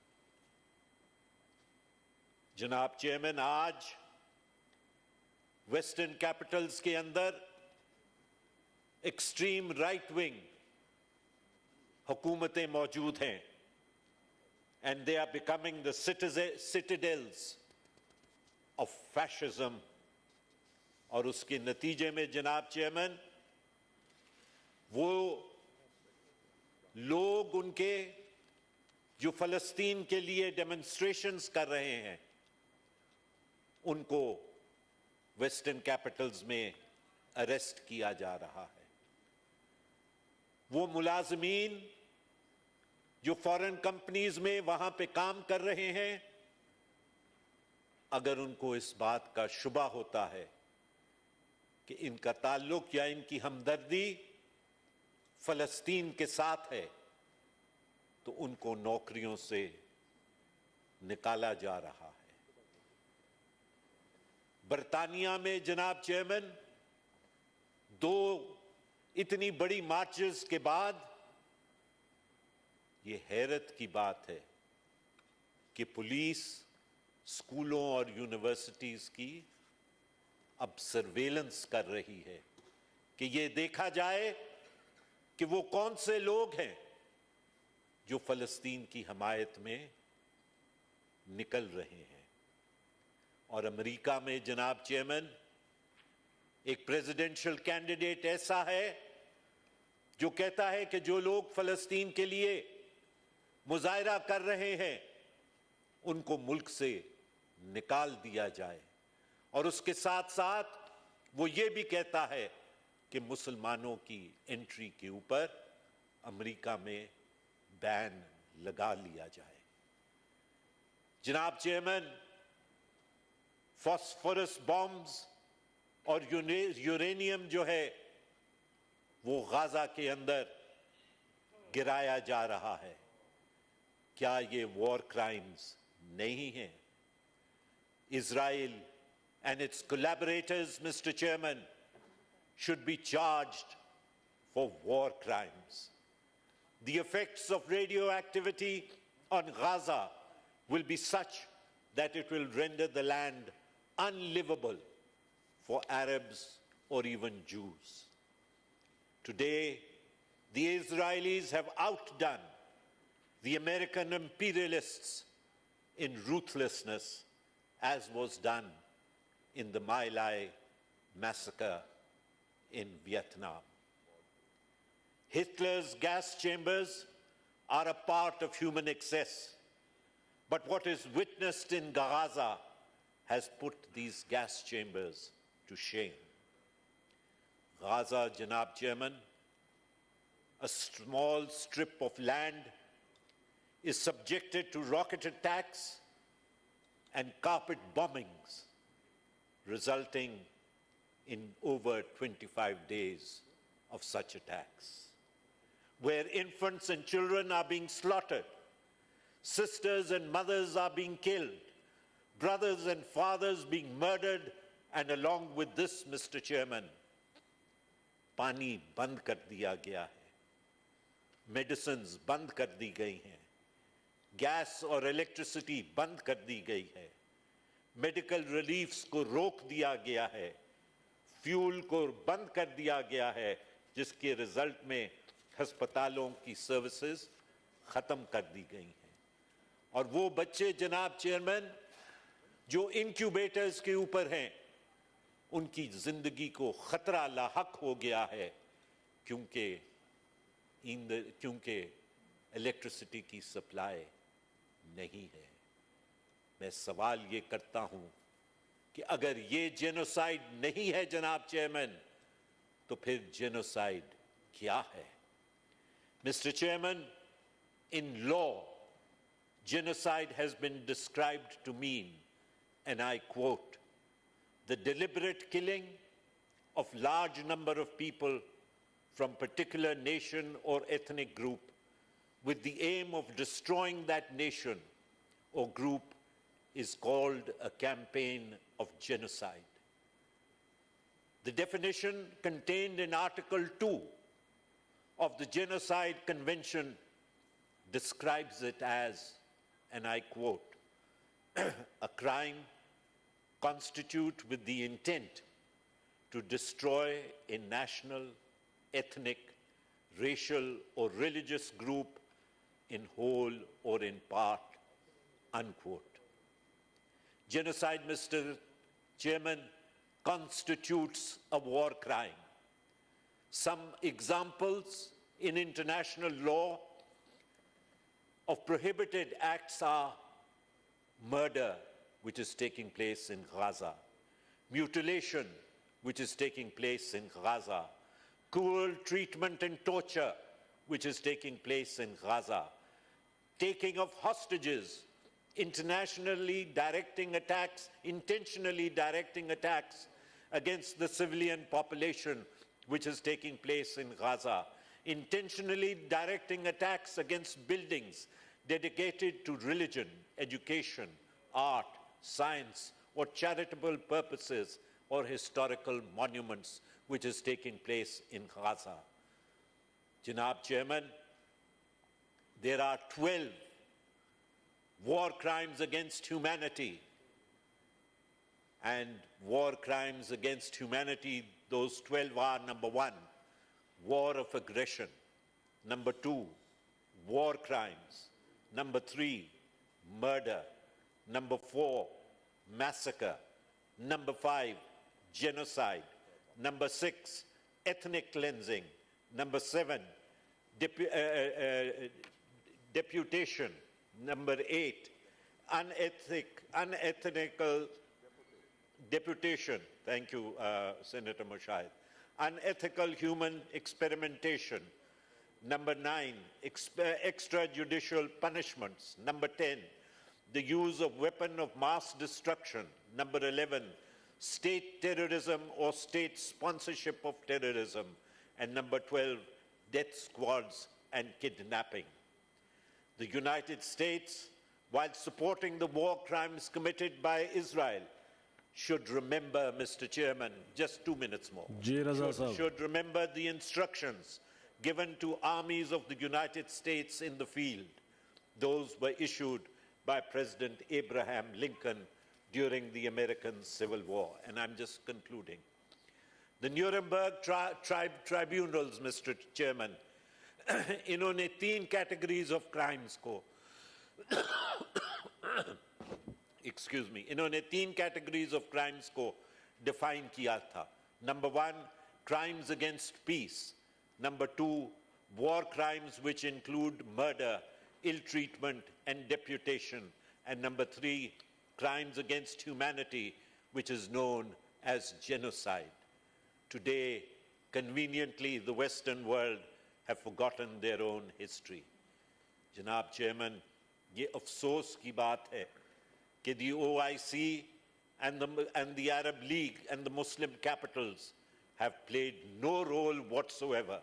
جناب چیئرمین، آج ویسٹرن کیپٹلز کے اندر ایکسٹریم رائٹ ونگ حکومتیں موجود ہیں and they are becoming the citadels of fascism، اور اس کے نتیجے میں جناب چیئرمین وہ لوگ ان کے جو فلسطین کے لیے ڈیمنسٹریشنز کر رہے ہیں ان کو ویسٹرن کیپٹلز میں اریسٹ کیا جا رہا ہے۔ وہ ملازمین جو فورن کمپنیز میں وہاں پہ کام کر رہے ہیں، اگر ان کو اس بات کا شبہ ہوتا ہے کہ ان کا تعلق یا ان کی ہمدردی فلسطین کے ساتھ ہے، تو ان کو نوکریوں سے نکالا جا رہا ہے۔ برطانیہ میں جناب چیئرمین 2 اتنی بڑی مارچز کے بعد یہ حیرت کی بات ہے کہ پولیس اسکولوں اور یونیورسٹیز کی اب سرویلنس کر رہی ہے کہ یہ دیکھا جائے کہ وہ کون سے لوگ ہیں جو فلسطین کی حمایت میں نکل رہے ہیں۔ اور امریکہ میں جناب چیئرمین ایک پریزیڈنشل کینڈیڈیٹ ایسا ہے جو کہتا ہے کہ جو لوگ فلسطین کے لیے مظاہرہ کر رہے ہیں ان کو ملک سے نکال دیا جائے، اور اس کے ساتھ ساتھ وہ یہ بھی کہتا ہے کہ مسلمانوں کی انٹری کے اوپر امریکہ میں بین لگا لیا جائے۔ جناب چیئرمین، فاسفورس بامز اور یورینیم جو ہے وہ غازہ کے اندر گرایا جا رہا ہے، کیا یہ وار کرائمز نہیں ہیں؟ Israel and its collaborators, Mr. Chairman, should be charged for war crimes. The effects of radioactivity on Gaza will be such that it will render the land unlivable for Arabs or even Jews. Today, the Israelis have outdone the American imperialists in ruthlessness, as was done in the My Lai massacre in Vietnam. Hitler's gas chambers are a part of human excess, but what is witnessed in Gaza has put these gas chambers to shame. Gaza, Janab Chairman, a small strip of land, is subjected to rocket attacks and carpet bombings, resulting in over 25 days of such attacks, where infants and children are being slaughtered, sisters and mothers are being killed, brothers and fathers being murdered, and along with this, Mr. Chairman, पानी बंद कर दिया गया है, medicines बंद कर दी गई हैं, गैस और इलेक्ट्रिसिटी बंद कर दी गई है, मेडिकल रिलीफ्स को रोक दिया गया है, फ्यूल को बंद कर दिया गया है, जिसके रिजल्ट में अस्पतालों की सर्विसेज खत्म कर दी गई हैं। और वो बच्चे जनाब चेयरमैन जो इंक्यूबेटर्स के ऊपर हैं, उनकी जिंदगी को खतरा लाहक हो गया है, क्योंकि इलेक्ट्रिसिटी की सप्लाई नहीं है। मैं सवाल ये करता हूं कि अगर ये जेनोसाइड नहीं है जनाब चेयरमैन, तो फिर जेनोसाइड क्या है? Mr. Chairman, in law, genocide has been described to mean, and I quote, the deliberate killing of large number of people from particular nation or ethnic group with the aim of destroying that nation or group is called a campaign of genocide. The definition contained in Article 2 of the Genocide Convention describes it as, and I quote, a crime constitute with the intent to destroy a national, ethnic, racial, or religious group in whole or in part, unquote. Genocide, Mr. Chairman, constitutes a war crime. Some examples in international law of prohibited acts are murder, which is taking place in Gaza, mutilation, which is taking place in Gaza, cruel treatment and torture, which is taking place in Gaza, taking of hostages, intentionally directing attacks against the civilian population, which is taking place in Gaza, intentionally directing attacks against buildings dedicated to religion, education, art, science, or charitable purposes, or historical monuments, which is taking place in Gaza. Janab Chairman, there are 12 war crimes against humanity. And war crimes against humanity, those 12 are: number 1, war of aggression; number 2, war crimes; number 3, murder; number 4, massacre; number 5, genocide; number 6, ethnic cleansing; number 7, deputation; number 8, unethical deputation. Thank you, Senator Moshayed. Unethical human experimentation. Number 9, extrajudicial punishments. Number 10, the use of weapon of mass destruction. Number 11, state terrorism or state sponsorship of terrorism. And number 12, death squads and kidnapping. The United States, while supporting the war crimes committed by Israel, should remember, Mr. Chairman, just 2 minutes more, should remember the instructions given to armies of the United States in the field. Those were issued by President Abraham Lincoln during the American Civil War. And I'm just concluding. The Nuremberg tribunals, Mr. Chairman, इन्होंने 3 categories of crimes को excuse me, इन्होंने 3 categories of crimes को define किया था. Number 1, crimes against peace. Number 2, war crimes which include murder, ill treatment, and deputation. And number 3, crimes against humanity, which is known as genocide. Today, conveniently, the Western world have forgotten their own history. Janab Chairman, ye afsos ki baat hai कि the OIC and the Arab League and the Muslim capitals have played no role whatsoever.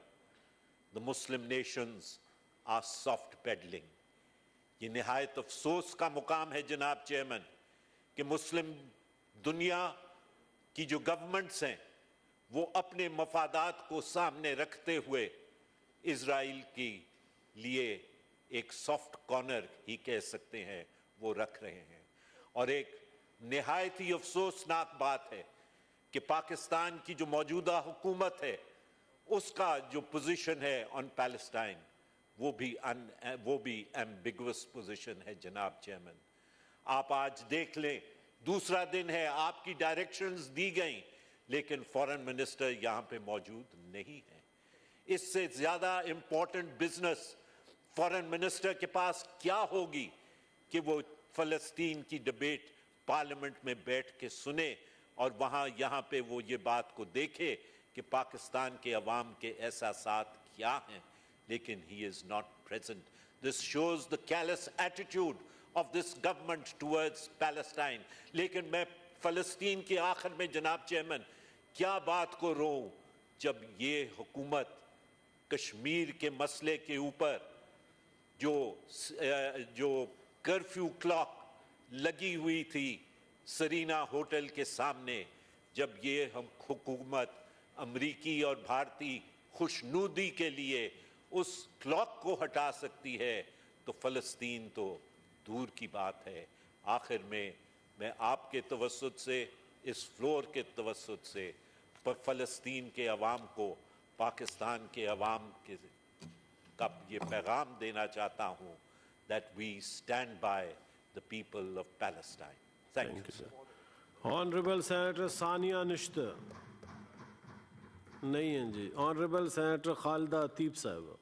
The Muslim nations are soft peddling. ये निहायत अफसोस का मुकाम है जनाब chairman कि मुस्लिम दुनिया की जो गवर्नमेंट्स हैं वो अपने मफादात को सामने रखते हुए इजराइल के लिए एक सॉफ्ट कॉर्नर ही कह सकते हैं वो रख रहे हैं। और एक निहायत ही अफसोसनाक बात है कि पाकिस्तान की जो मौजूदा हुकूमत है उसका जो पोजीशन है ऑन पैलेस्टाइन वो भी एम्बिगुअस पोजीशन है जनाब चेयरमैन। आप आज देख लें दूसरा दिन है आपकी डायरेक्शंस दी गई लेकिन फॉरेन मिनिस्टर यहाँ पे मौजूद नहीं है। इससे ज़्यादा इम्पोर्टेंट बिजनेस फॉरेन मिनिस्टर के पास क्या होगी कि वो फ़लस्तीन की डिबेट पार्लियामेंट में बैठ के सुने और वहाँ यहाँ पे वो ये बात को देखे कि पाकिस्तान के अवाम के एहसासात क्या हैं, लेकिन he is not present. This shows the callous attitude of this government towards Palestine. लेकिन मैं फ़लस्तीन के आखिर में जनाब चेयरमैन क्या बात को रोऊं जब ये हुकूमत कश्मीर के मसले के ऊपर जो कर्फ्यू क्लॉक लगी हुई थी सरीना होटल के सामने, जब ये हम हुकूमत अमरीकी और भारतीय खुशनुदी के लिए उस क्लॉक को हटा सकती है तो फ़लस्तीन तो दूर की बात है। आखिर में मैं आपके तवस्सुत से इस फ्लोर के तवस्सुत से फ़लस्तीन के अवाम को पाकिस्तान के अवाम के का ये पैगाम देना चाहता हूँ that we stand by the people of Palestine. Thank you, sir. Honorable Senator Sania Nishtar. नहीं हैं जी। Honorable Senator Khalida Ateeb साहब।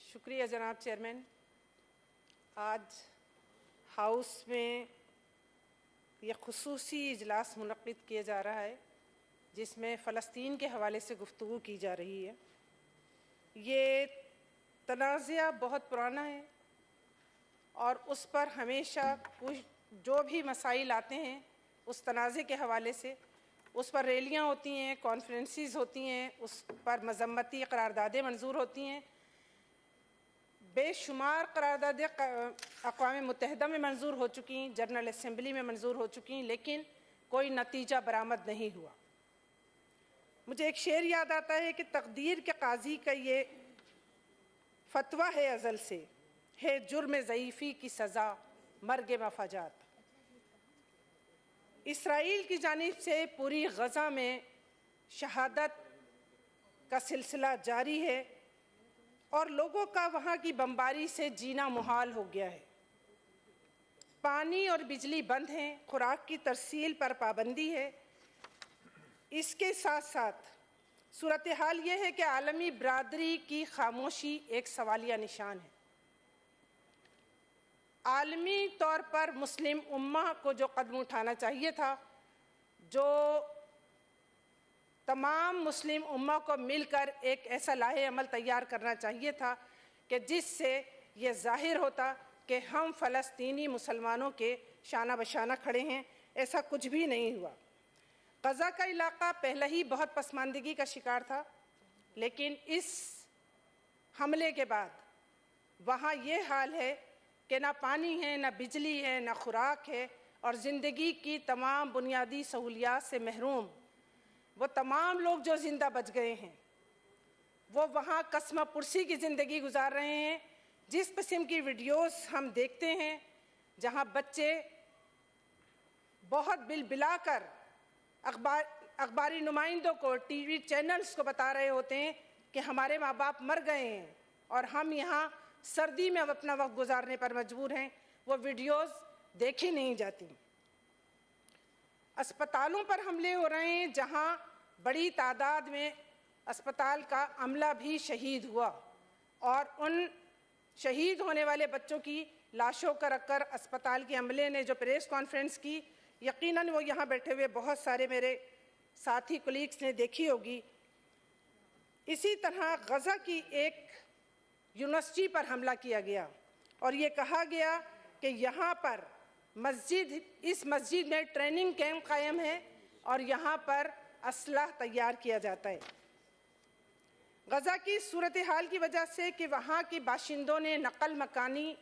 शुक्रिया जनाब चेयरमैन। आज हाउस में यह खुसूसी इजलास मुनक़्क़िद किया जा रहा है जिसमें फ़लस्तीन के हवाले से गुफ्तगू की जा रही है। ये तनाज़ा बहुत पुराना है और उस पर हमेशा कुछ जो भी मसाइल आते हैं उस तनाज़े के हवाले से उस पर रैलियाँ होती हैं, कॉन्फ्रेंसेस होती हैं, उस पर मज़म्मती करारदादें मंजूर होती हैं। बेशुमार करारदादें अक़वाम मुत्तहिदा में मंजूर हो चुकी, जनरल असम्बली में मंजूर हो चुकी, लेकिन कोई नतीजा बरामद नहीं हुआ। मुझे एक शेर याद आता है कि तकदीर के काजी का ये फतवा है अज़ल से, है जुर्म ज़ईफ़ी की सज़ा मर्ग मफाजात। इसराइल की जानिब से पूरी गज़ा में शहादत का सिलसिला जारी है और लोगों का वहाँ की बमबारी से जीना मुहाल हो गया है। पानी और बिजली बंद हैं, खुराक की तरसील पर पाबंदी है। इसके साथ साथ सूरत हाल ये है कि आलमी बरादरी की खामोशी एक सवालिया निशान है। आलमी तौर पर मुस्लिम उम्मा को जो कदम उठाना चाहिए था, जो तमाम मुस्लिम उम्मा को मिलकर एक ऐसा लाहे अमल तैयार करना चाहिए था कि जिससे ये ज़ाहिर होता कि हम फ़लस्तीनी मुसलमानों के शाना बशाना खड़े हैं, ऐसा कुछ भी नहीं हुआ। गज़ा का इलाका पहले ही बहुत पसमानदगी का शिकार था, लेकिन इस हमले के बाद वहाँ ये हाल है कि ना पानी है, ना बिजली है, ना खुराक है और ज़िंदगी की तमाम बुनियादी सहूलियात से महरूम वो तमाम लोग जो ज़िंदा बच गए हैं वो वहाँ कसम पुरसी की ज़िंदगी गुजार रहे हैं। जिस किस्म की वीडियोस हम देखते हैं जहाँ बच्चे बहुत बिलबिलाकर अखबारी नुमाइंदों को, टीवी चैनल्स को बता रहे होते हैं कि हमारे माँ बाप मर गए हैं और हम यहाँ सर्दी में अब अपना वक्त गुजारने पर मजबूर हैं, वो वीडियोस देखी नहीं जाती। अस्पतालों पर हमले हो रहे हैं जहाँ बड़ी तादाद में अस्पताल का अमला भी शहीद हुआ और उन शहीद होने वाले बच्चों की लाशों का रखकर अस्पताल के अमले ने जो प्रेस कॉन्फ्रेंस की, यकीनन वो यहाँ बैठे हुए बहुत सारे मेरे साथी कोलीग्स ने देखी होगी। इसी तरह गज़ा की एक यूनिवर्सिटी पर हमला किया गया और ये कहा गया कि यहाँ पर इस मस्जिद में ट्रेनिंग कैंप कायम है और यहाँ पर असलाह तैयार किया जाता है। गज़ा की सूरत हाल की वजह से कि वहाँ के बाशिंदों ने नकल मकानी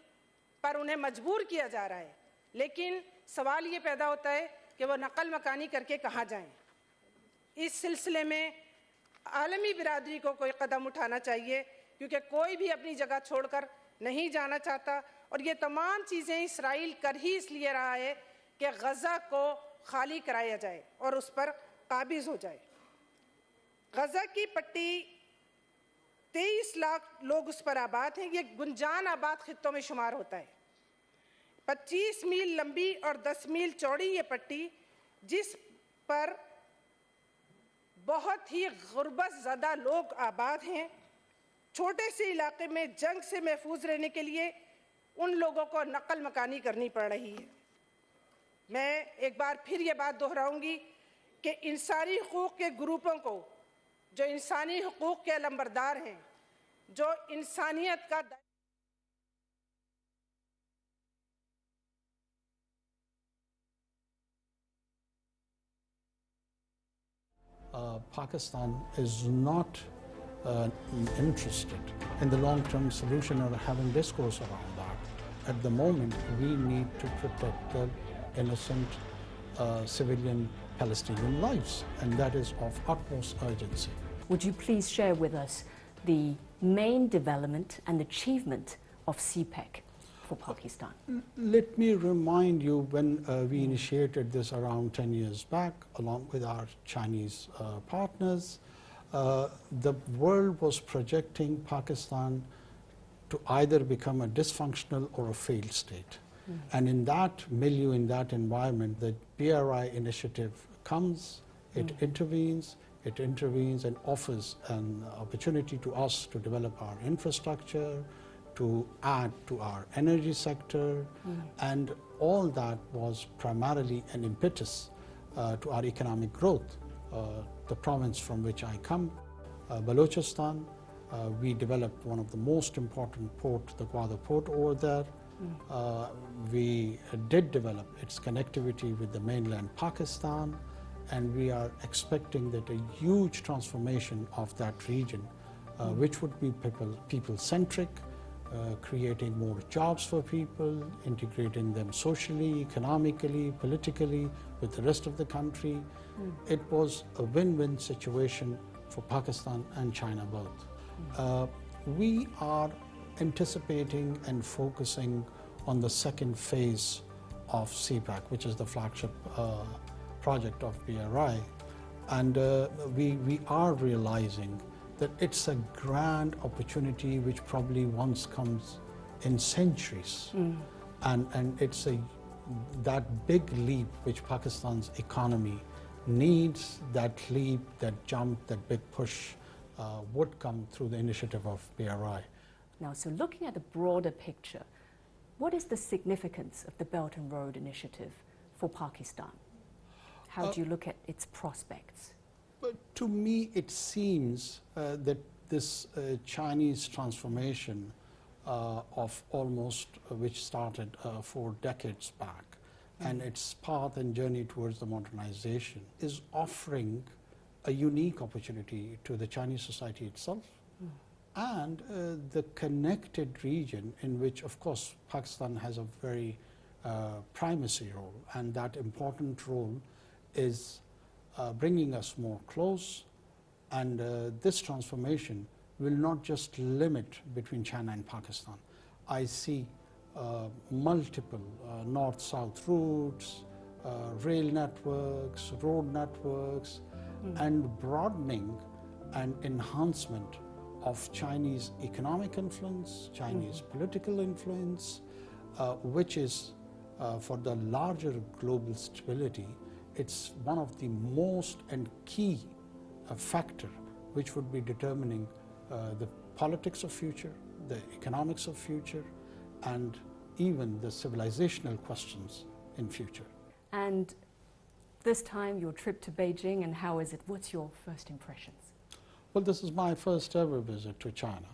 पर उन्हें मजबूर किया जा रहा है, लेकिन सवाल ये पैदा होता है कि वो नकल मकानी करके कहाँ जाएं। इस सिलसिले में आलमी बिरादरी को कोई कदम उठाना चाहिए, क्योंकि कोई भी अपनी जगह छोड़कर नहीं जाना चाहता और ये तमाम चीज़ें इसराइल कर ही इसलिए रहा है कि गज़ा को खाली कराया जाए और उस पर काबिज हो जाए। गज़ा की पट्टी 23 लाख लोग उस पर आबाद हैं। ये गुंजान आबाद खित्तों में शुमार होता है। 25 मील लंबी और 10 मील चौड़ी ये पट्टी, जिस पर बहुत ही गुर्बत ज़दा लोग आबाद हैं। छोटे से इलाके में जंग से महफूज रहने के लिए उन लोगों को नकल मकानी करनी पड़ रही है। मैं एक बार फिर ये बात दोहराऊंगी कि इंसानी हुकूक के ग्रुपों को, जो इंसानी हुकूक के अलंबरदार हैं, जो इंसानियत का Pakistan is not interested in the long-term solution or having discourse around that. At the moment, we need to protect the innocent civilian Palestinian lives, and that is of utmost urgency. Would you please share with us the main development and achievement of CPEC for Pakistan? Let me remind you, when we initiated this around 10 years back, along with our Chinese partners, the world was projecting Pakistan to either become a dysfunctional or a failed state. And in that milieu, in that environment, the BRI initiative comes, it intervenes and offers an opportunity to us to develop our infrastructure, to add to our energy sector, and all that was primarily an impetus to our economic growth. The province from which I come, Balochistan, we developed one of the most important ports, the Gwadar port over there. We did develop its connectivity with the mainland Pakistan, and we are expecting that a huge transformation of that region, which would be people-centric, creating more jobs for people, integrating them socially, economically, politically with the rest of the country. It was a win-win situation for Pakistan and China both. We are anticipating and focusing on the second phase of CPEC, which is the flagship project of BRI. And we are realizing that it's a grand opportunity which probably once comes in centuries. And it's that big leap which Pakistan's economy needs, that leap, that jump, that big push would come through the initiative of BRI. Now, so looking at the broader picture, what is the significance of the Belt and Road Initiative for Pakistan? How do you look at its prospects? But to me, it seems that this Chinese transformation of almost, which started 4 decades back, and its path and journey towards the modernization is offering a unique opportunity to the Chinese society itself and the connected region in which, of course, Pakistan has a very primacy role, and that important role is bringing us more close, and this transformation will not just limit between China and Pakistan. I see multiple north-south routes, rail networks, road networks, and broadening and enhancement of Chinese economic influence, Chinese political influence, which is for the larger global stability, it's one of the most and key factor which would be determining the politics of future, the economics of future, and even the civilizational questions in future. And this time, your trip to Beijing, and how is it? What's your first impressions? Well, this is my first ever visit to China,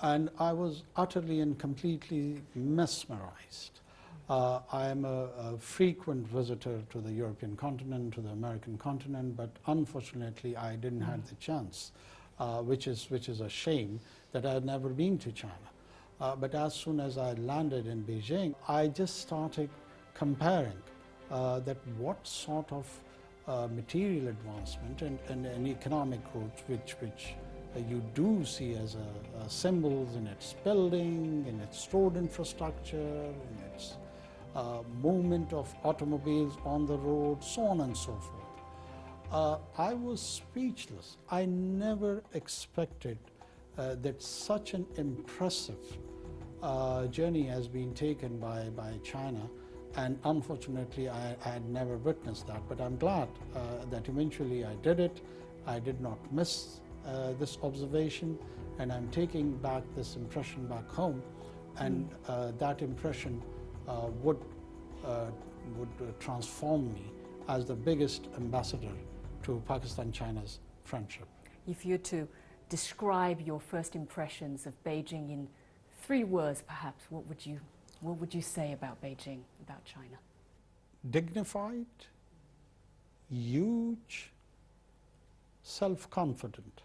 and I was utterly and completely mesmerized. I am a frequent visitor to the European continent, to the American continent, but unfortunately I didn't have the chance, which is a shame that I had never been to China. But as soon as I landed in Beijing, I just started comparing that what sort of material advancement and economic growth which you do see as symbols in its building, in its road infrastructure, in its movement of automobiles on the road, so on and so forth. I was speechless. I never expected that such an impressive journey has been taken by China, and unfortunately I had never witnessed that, but I'm glad that eventually I did it. I did not miss this observation, and I'm taking back this impression back home, and that impression would transform me as the biggest ambassador to Pakistan-China's friendship. If you were to describe your first impressions of Beijing in 3 words, perhaps, what would you say about Beijing, about China? Dignified, huge, self-confident.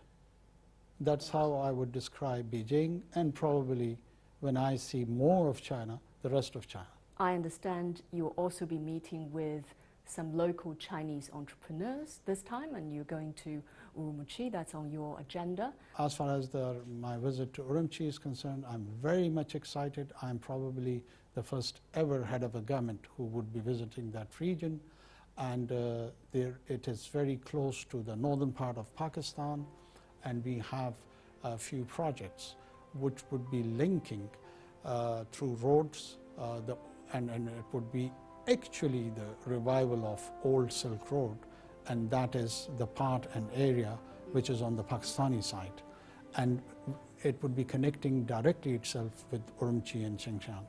That's how I would describe Beijing, and probably when I see more of China, the rest of China. I understand you'll also be meeting with some local Chinese entrepreneurs this time, and you're going to Urumqi. That's on your agenda. As far as my visit to Urumqi is concerned, I'm very much excited. I'm probably the first ever head of a government who would be visiting that region, and it is very close to the northern part of Pakistan, and we have a few projects which would be linking through roads, and it would be actually the revival of Old Silk Road, and that is the part and area which is on the Pakistani side, and it would be connecting directly itself with Urumqi and Xinjiang.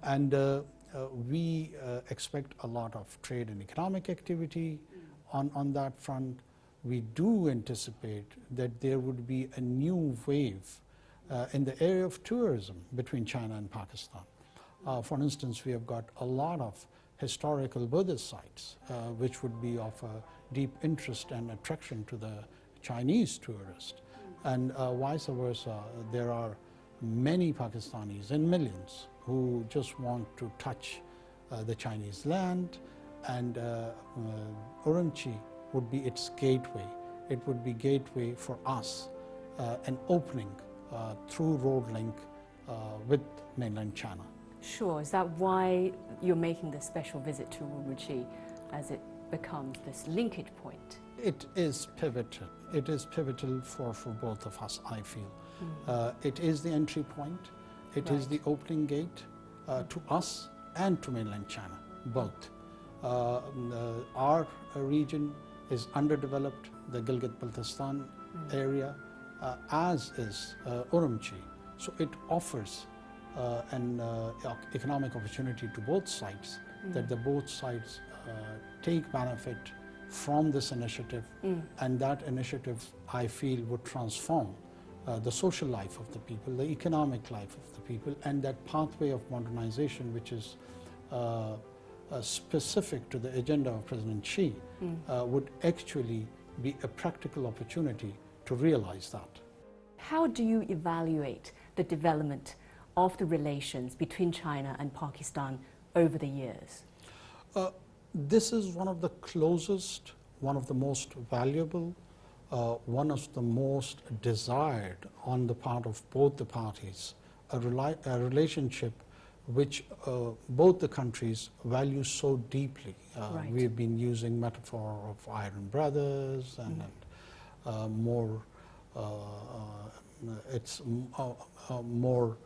And we expect a lot of trade and economic activity on that front. We do anticipate that there would be a new wave in the area of tourism between China and Pakistan. For instance, we have got a lot of historical Buddhist sites, which would be of deep interest and attraction to the Chinese tourist. And vice versa, there are many Pakistanis, in millions, who just want to touch the Chinese land, and Urumqi would be its gateway. It would be gateway for us, an opening through road link with mainland China. Sure. Is that why you're making this special visit to Urumqi, as it becomes this linkage point? It is pivotal. It is pivotal for both of us, I feel. It is the entry point. It is the opening gate to us and to mainland China, both. Our region is underdeveloped, the Gilgit-Baltistan area, as is Urumqi. So it offers an economic opportunity to both sides, that the both sides take benefit from this initiative, and that initiative, I feel, would transform the social life of the people, the economic life of the people, and that pathway of modernization which is specific to the agenda of President Xi would actually be a practical opportunity to realize that. How do you evaluate the development of the relations between China and Pakistan over the years? This is one of the closest, one of the most valuable, one of the most desired on the part of both the parties, a relationship which both the countries value so deeply. We've been using metaphor of iron brothers, and more, it's more